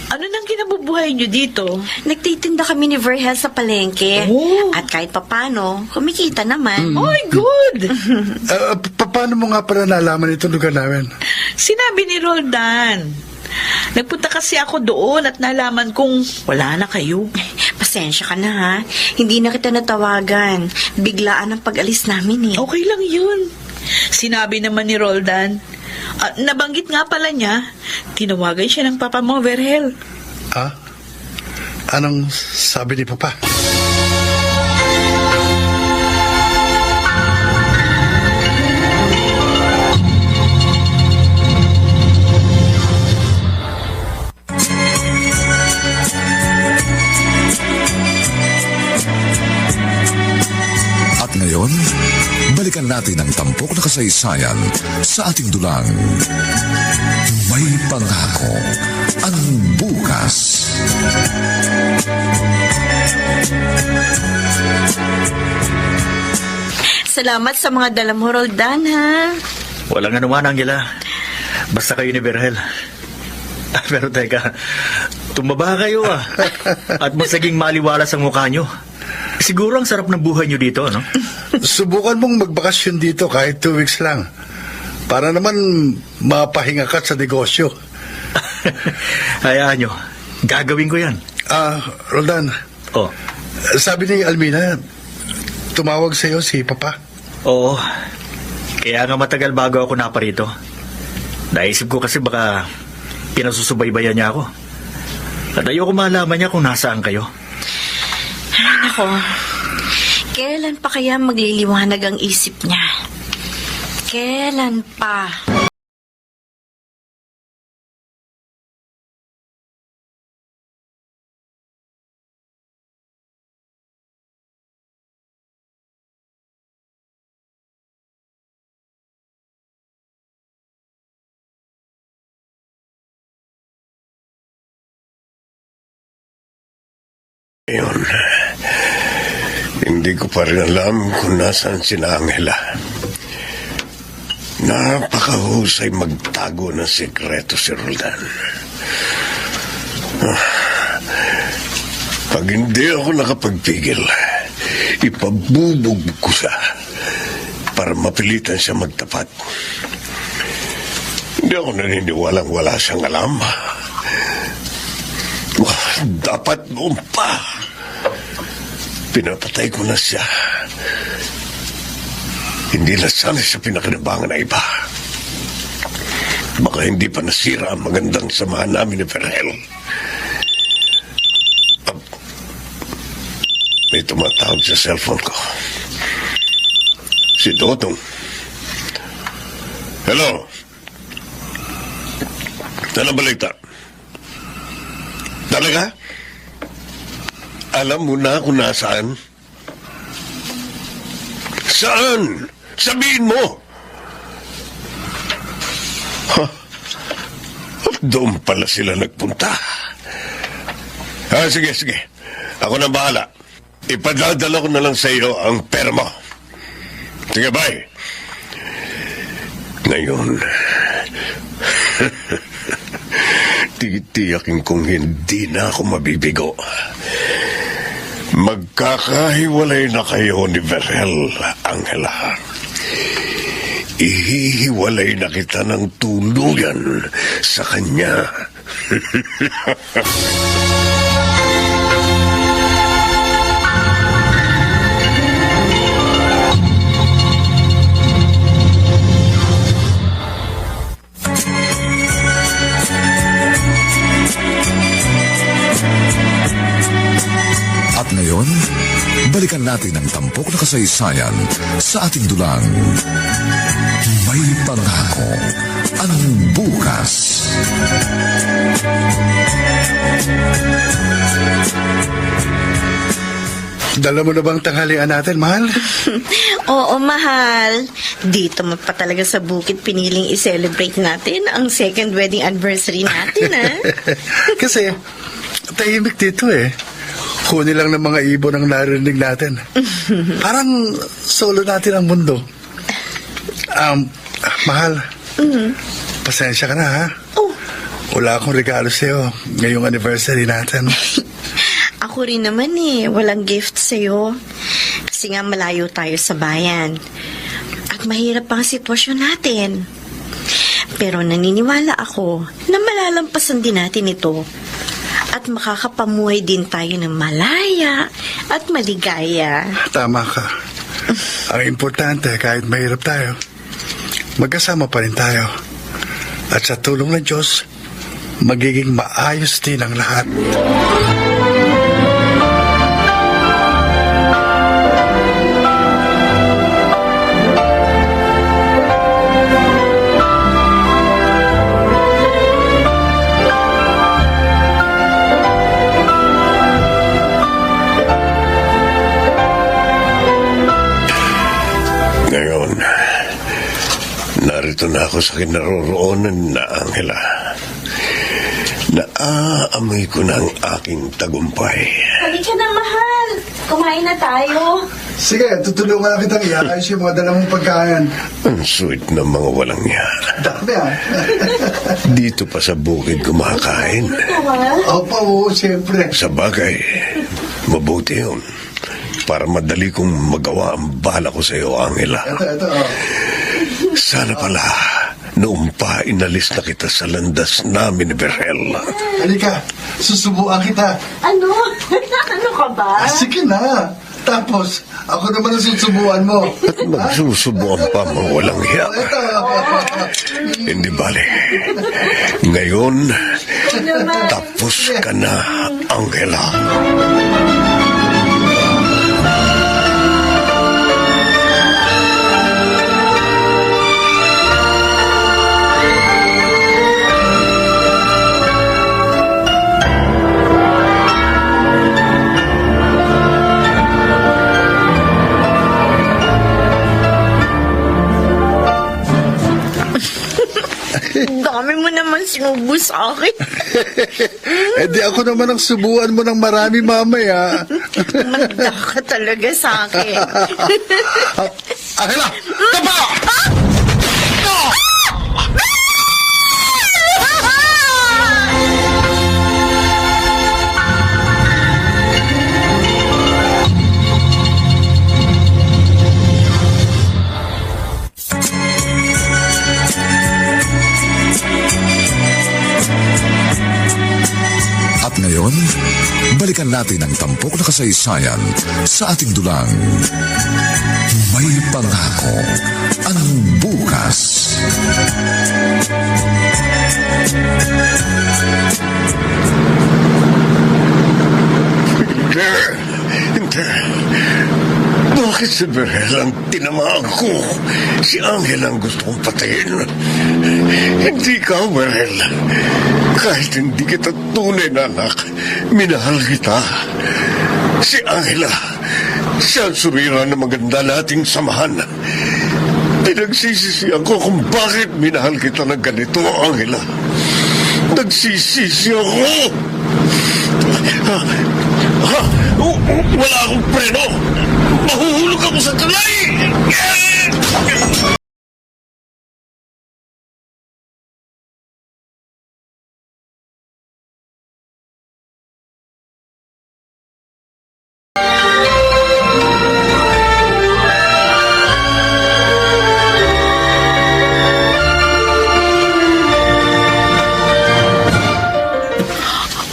Ano nang kinabubuhay nyo dito? Nagtitinda kami ni Verhel sa palengke. Oh. At kahit papano, kumikita naman. Oy, good! Paano mo nga pala nalaman itong lugar namin? Sinabi ni Roldan. Nagpunta kasi ako doon at nalaman kong wala na kayo. Pasensya ka na ha. Hindi na kita natawagan. Biglaan ang pag-alis namin eh. Okay lang yun. Sinabi naman ni Roldan. Nabanggit nga pala niya, tinawagan siya ng papa mo, Verhel. Ah? Anong sabi ni Papa? At ngayon, balikan natin ang tampok na kasaysayan sa ating dulang. May pangako ang bukas. Salamat sa mga dala mo, Roldan, ha? Walang anuman, Angela. Basta kayo ni Verhel. Pero teka, tumaba kayo At mas naging maliwalas ang mukha nyo. Siguro ang sarap ng buhay nyo dito, no? Subukan mong magbakasyon dito kahit 2 weeks lang. Para naman mapahinga ka sa negosyo. Hayaan nyo, gagawin ko yan. Roldan, Oh, sabi ni Almina, tumawag sa'yo si Papa. oo. Kaya nga matagal bago ako naparito. Naisip ko kasi baka pinasusubaybayan niya ako. At ayoko malaman niya kung nasaan kayo. Ay, nako. Kailan pa kaya magliliwanag ang isip niya? Kailan pa? Ngayon, hindi ko pa rin alam kung nasaan sina Angela. Napakahusay magtago ng sekreto si Roldan. Pag hindi ako nakapagpigil, ipabubog ko siya para mapilitan siya magtapat. Hindi ako naniniwalang wala siyang alam. Dapat noon pa. Pinapatay ko na siya. Hindi na sana siya pinakinabangan na iba. Baka hindi pa nasira ang magandang samahan namin ni Verhel. May tumatawag sa cellphone ko. Si Dotong. Hello? Ano balita? Talaga? Alam mo na kung nasaan? Saan? Sabihin mo! Doon pala sila nagpunta. Sige. Ako na bahala. Ipadadala ko na lang sa iyo ang pera mo. Sige, bye. Ngayon, titiyakin kong hindi na ako mabibigo. Magkakahiwalay na kayo ni Verhel, Angela. Ihihiwalay na kita ng tuluyan sa kanya. At ngayon, balikan natin ang tampok na kasaysayan sa ating dulang. May pangako ang bukas. Dala mo na bang tanghalian natin, mahal? Oo, mahal. Dito mo pa talaga sa bukid piniling i-celebrate natin ang second wedding anniversary natin, ha? Kasi, tahimik dito eh. Huni lang ng mga ibon ang narinig natin. Parang solo natin ang mundo. Mahal, pasensya ka na, ha? Oh. Wala akong regalo sa'yo ngayong anniversary natin. Ako rin naman walang gift sa'yo. Kasi nga malayo tayo sa bayan. At mahirap ang sitwasyon natin. Pero naniniwala ako na malalampasan din natin ito. At makakapamuhay din tayo ng malaya at maligaya. Tama ka. Ang importante, kahit mahirap tayo, magkasama pa rin tayo. At sa tulong ng Diyos, magiging maayos din ang lahat. Narito na ako sa kinaroroonan na Angela. Naaamoy ko na ang aking tagumpay. Halika na, mahal. Kumain na tayo. Sige, tutulungan na kitang iayos yung mga dala mong pagkain. Ang sweet na mga walang niya. Dami, ha? Dito pa sa bukid kumakain. Opo, oo, siyempre. Sa bagay, mabuti yun. Para madali kong magawa ang bala ko sa iyo, Angela. Ito. Sana pala, noong pa inalis na kita sa landas namin ni Verhel. Halika, susubuan kita. Ano? Ano ka ba? Sige na. Tapos, ako naman ang susubuan mo. At magsusubuan pa mga walang hiya. Ito. Hindi bale. Ngayon, tapos ka na, Angela. Dami mo naman sinubo sa akin. Di ako naman ang subuan mo ng marami mamaya. Manda ka talaga sa akin. Angela! Tapa! At ngayon, balikan natin ang tampok na kasaysayan sa ating dulang. May pangako ang bukas. Hindi. Si Berhel ang tinamaan ko. Si Angel ang gusto kong patayin. Hindi ka, Berhel. Kahit hindi kita tunay na anak, minahal kita. Si Angela, siya ang sumira ng maganda nating samahan. Pinagsisisihan ko kung bakit minahal kita ng ganito, Angela. Nagsisisi ako. Wala akong preno. Mahuhulog ako sa tulay.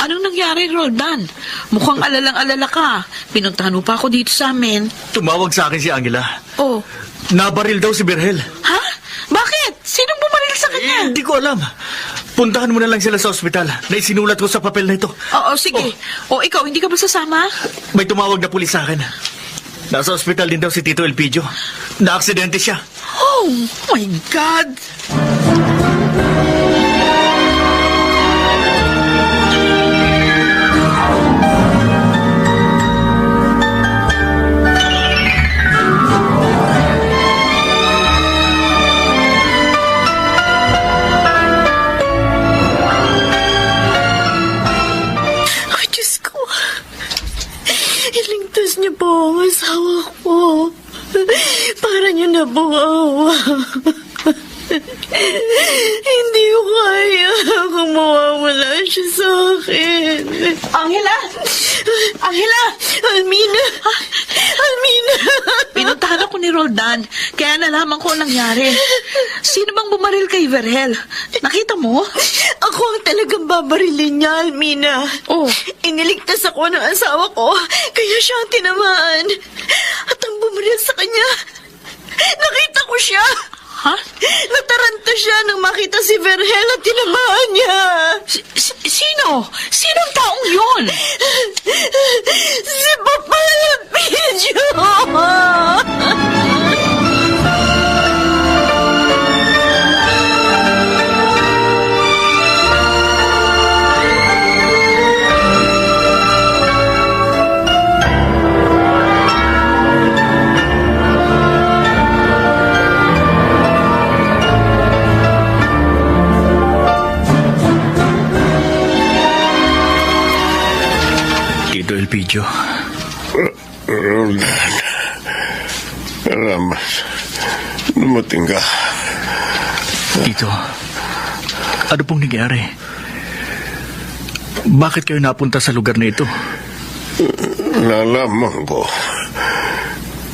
Anong nangyari, Roldan? Mukhang alalang-alala ka. Pinuntahan mo pa ako dito sa amin. Tumawag sa akin si Angela. Oh, Nabaril daw si Berhel. ha? Bakit? Sinong bumaril sa kanya? Hindi ko alam. Puntahan mo na lang sila sa ospital. Naisinulat ko sa papel na ito. Oo, sige. O, ikaw, hindi ka ba sasama? May tumawag na pulis sa akin. Nasa ospital din daw si Tito Elpidio. Na-aksidente siya. Oh, my God! Ay, Diyos ko. Iligtas niyo po ang asawa ko. Para niyo na po awa. Hindi ko kaya kung mawawala siya sa akin. Angela! Angela! Almina! Almina! Pinuntahan ako ni Roldan, kaya nalaman ko ang nangyari. Sino bang bumaril kay Verhel? Nakita mo? Ako ang talagang babarilin niya, Almina. Oh. Iniligtas ako ng asawa ko, kaya siya ang tinamaan. At ang bumaril sa kanya, nakita ko siya. Ha? Nataranta siya nang makita si Verhel at tinamaan niya. Sino? Sinong taong yun? Si Papa Elpidio! Tito Elpidio. Roldan. Salamat. Dumating ka. Tito, ano pong nangyari? Bakit kayo napunta sa lugar na ito? Nalaman ko.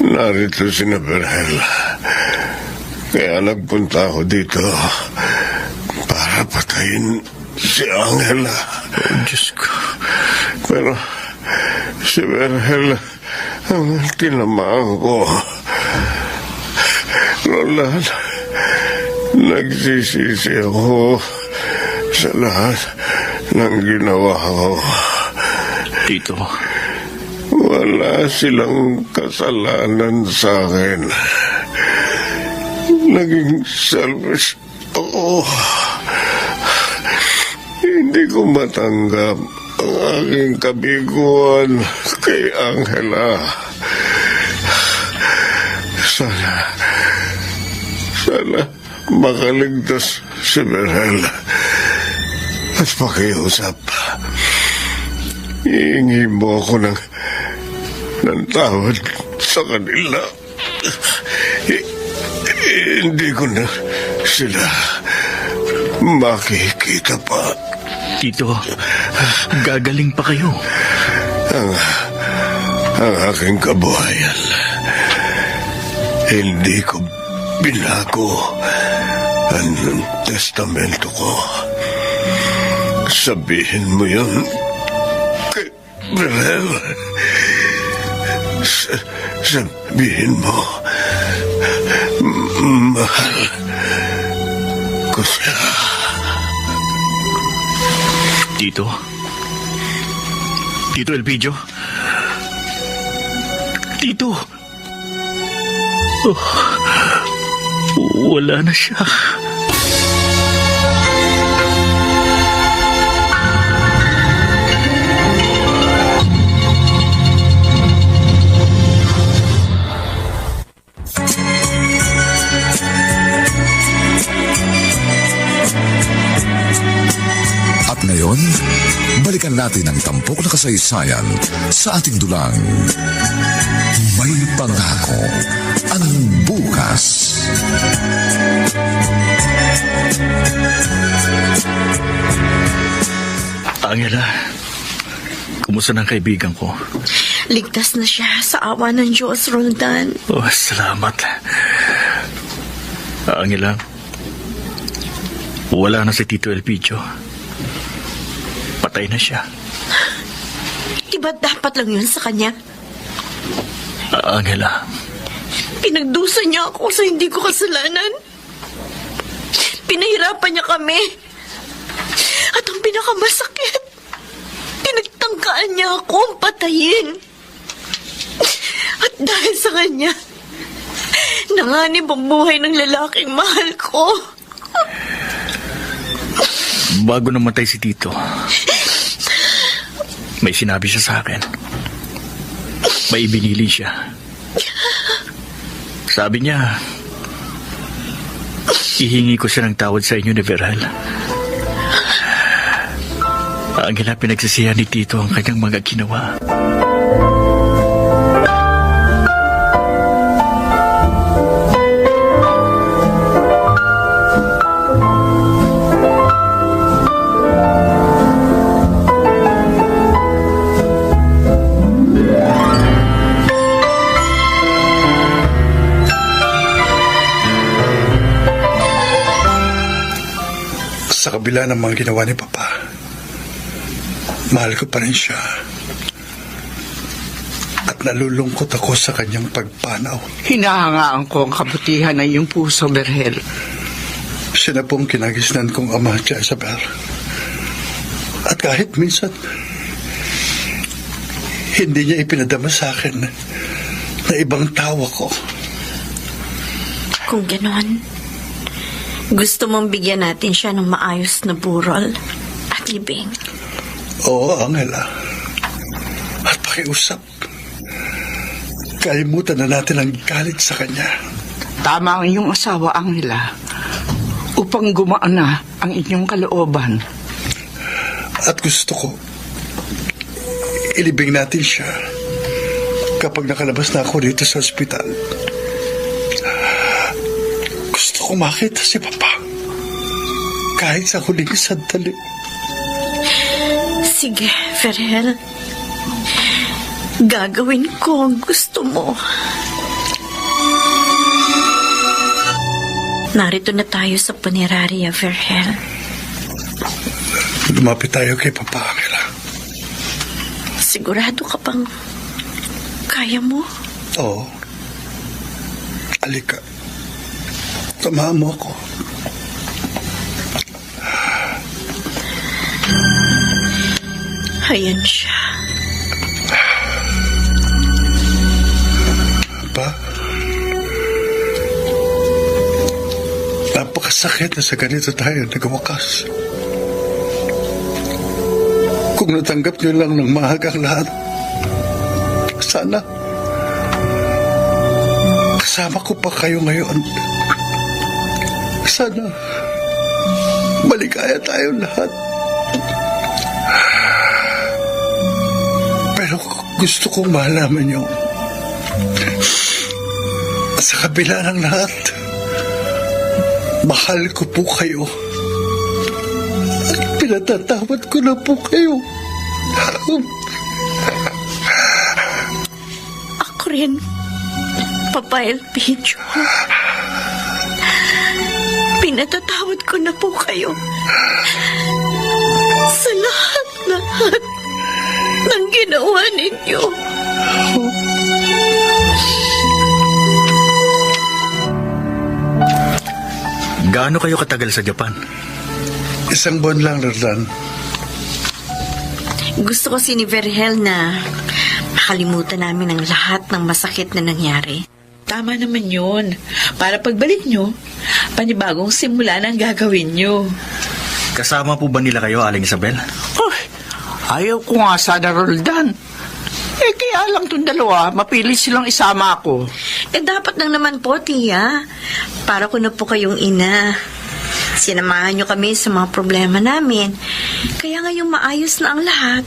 Narito si Berhel. Kaya nagpunta ako dito para patayin si Angela. Oh, Diyos ko. Pero si Berhel ang tinamaan ko. Roland, nagsisisi ako sa lahat ng ginawa ko. Tito, Wala silang kasalanan sa akin. Naging selfish ako. Hindi ko matanggap ang aking kabiguan kay Angela. Sana makaligtas si Berhel at pakiusap. Hihingi mo ako ng tawad sa kanila. Hindi ko na sila makikita pa. Tito, gagaling pa kayo. Ang aking kabuhayan, hindi ko binago ang testamento ko. Sabihin mo yun kay Berhel. Sabihin mo, mahal ko siya. Tito? Tito Elpidio? Tito! Wala na siya. At ngayon, balikan natin ang tampok na kasaysayan sa ating dulang. May pangako ang bukas. Angela, kumusta ng kaibigan ko? Ligtas na siya sa awa ng Diyos, Roldan. Oh, salamat. Angela, wala na si Tito Elpidio. Patay na siya. Di ba dapat lang yun sa kanya? Angela, Pinagdusa niya ako sa hindi ko kasalanan. Pinahirapan niya kami. At ang pinakamasakit, pinagtangkaan niya akong patayin. At dahil sa kanya, nanganib ang buhay ng lalaking mahal ko. bago namatay si Tito, may sinabi siya sa akin. May ibinili siya. Sabi niya, ihingi ko siya ng tawad sa inyo ni Verhel. Ang pinagsisihan ni Tito ang kanyang mga ginawa. Sa kabila ng mga ginawa ni Papa, mahal ko pa rin siya. At nalulungkot ako sa kanyang pagpanaw. Hinahangaan ko ang kabutihan ng iyong puso, Verhel. Siya na pong kinagisnan kong ama, Jezabel. At kahit minsan, hindi niya ipinadama sa akin na ibang tawa ko. Kung ganon, gusto mong bigyan natin siya ng maayos na burol at libing. Oo, Angela. At pakiusap. Kalimutan na natin ang galit sa kanya. Tama ang iyong asawa, Angela, upang gumaan na ang inyong kalooban. At gusto ko, ilibing natin siya kapag nakalabas na ako dito sa ospital. Gusto ko makita si Papa kahit sa huling sandali. Sige, Verhel. Gagawin ko ang gusto mo. Narito na tayo sa punerarya, Verhel. Lumapit tayo kay Papa, Angela. Sigurado ka bang kaya mo? Oo. Alika. Samahan mo ako. Ayan siya. Pa? Napakasakit na sa ganito tayo nagwakas. Kung natanggap niyo lang ng maaga ang lahat, sana kasama ko pa kayo ngayon. Sana maligaya tayo lahat. Pero gusto kong malaman niyo, sa kabila ng lahat, mahal ko po kayo. At pinatatawad ko na po kayo. Ako rin, Papa Elpidio. Pinatatawad ko na po kayo. Sa lahat ng ginawa ninyo. Gaano kayo katagal sa Japan? 1 buwan lang, Roldan. Gusto kasi ni Verhel na makalimutan namin ang lahat ng masakit na nangyari. Tama naman yun. Para pagbalik nyo, panibagong simula na ang gagawin nyo. Kasama po ba nila kayo, Aling Isabel? Oh, ayaw ko nga sana, Roldan. Kaya lang itong dalawa, mapili silang isama ako. Dapat lang naman po, Tia. Para ko na po kayong ina. Sinamahan nyo kami sa mga problema namin. Kaya ngayong maayos na ang lahat,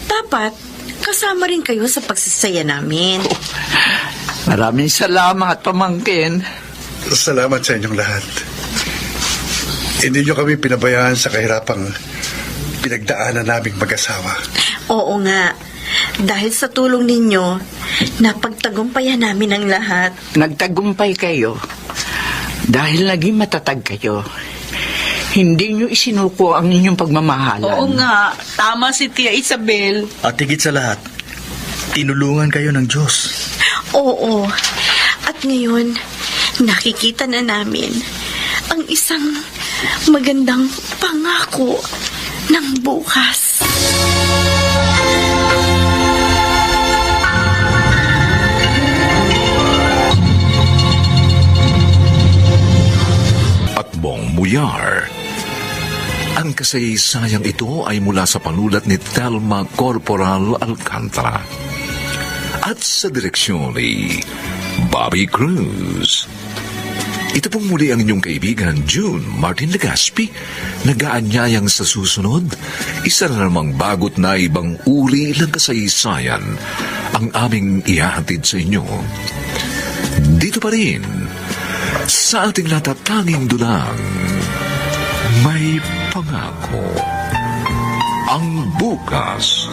dapat kasama rin kayo sa pagsasaya namin. Maraming salamat, pamangkin. Salamat sa inyong lahat. Hindi nyo kami pinabayaan sa kahirapang pinagdaanan naming mag-asawa. Oo nga. Dahil sa tulong ninyo, napagtagumpayan namin ang lahat. Nagtagumpay kayo. Dahil naging matatag kayo. Hindi nyo isinuko ang inyong pagmamahalan. Oo nga, tama si Tia Isabel. At higit sa lahat, tinulungan kayo ng Diyos. Oo. At ngayon, nakikita na namin ang isang magandang pangako ng bukas. At Bong Muyar. Ang kasaysayang ito ay mula sa panulat ni Thelma Corporal Alcantara at sa direksyon ni Bobby Cruz. Ito pong muli ang inyong kaibigan June Martin Legaspi, nag-aanyayang sa susunod, isa na namang bagot na ibang uri ng kasaysayan ang aming ihahatid sa inyo. Dito pa rin, sa ating natatanging dulang, may pangako ang bukas.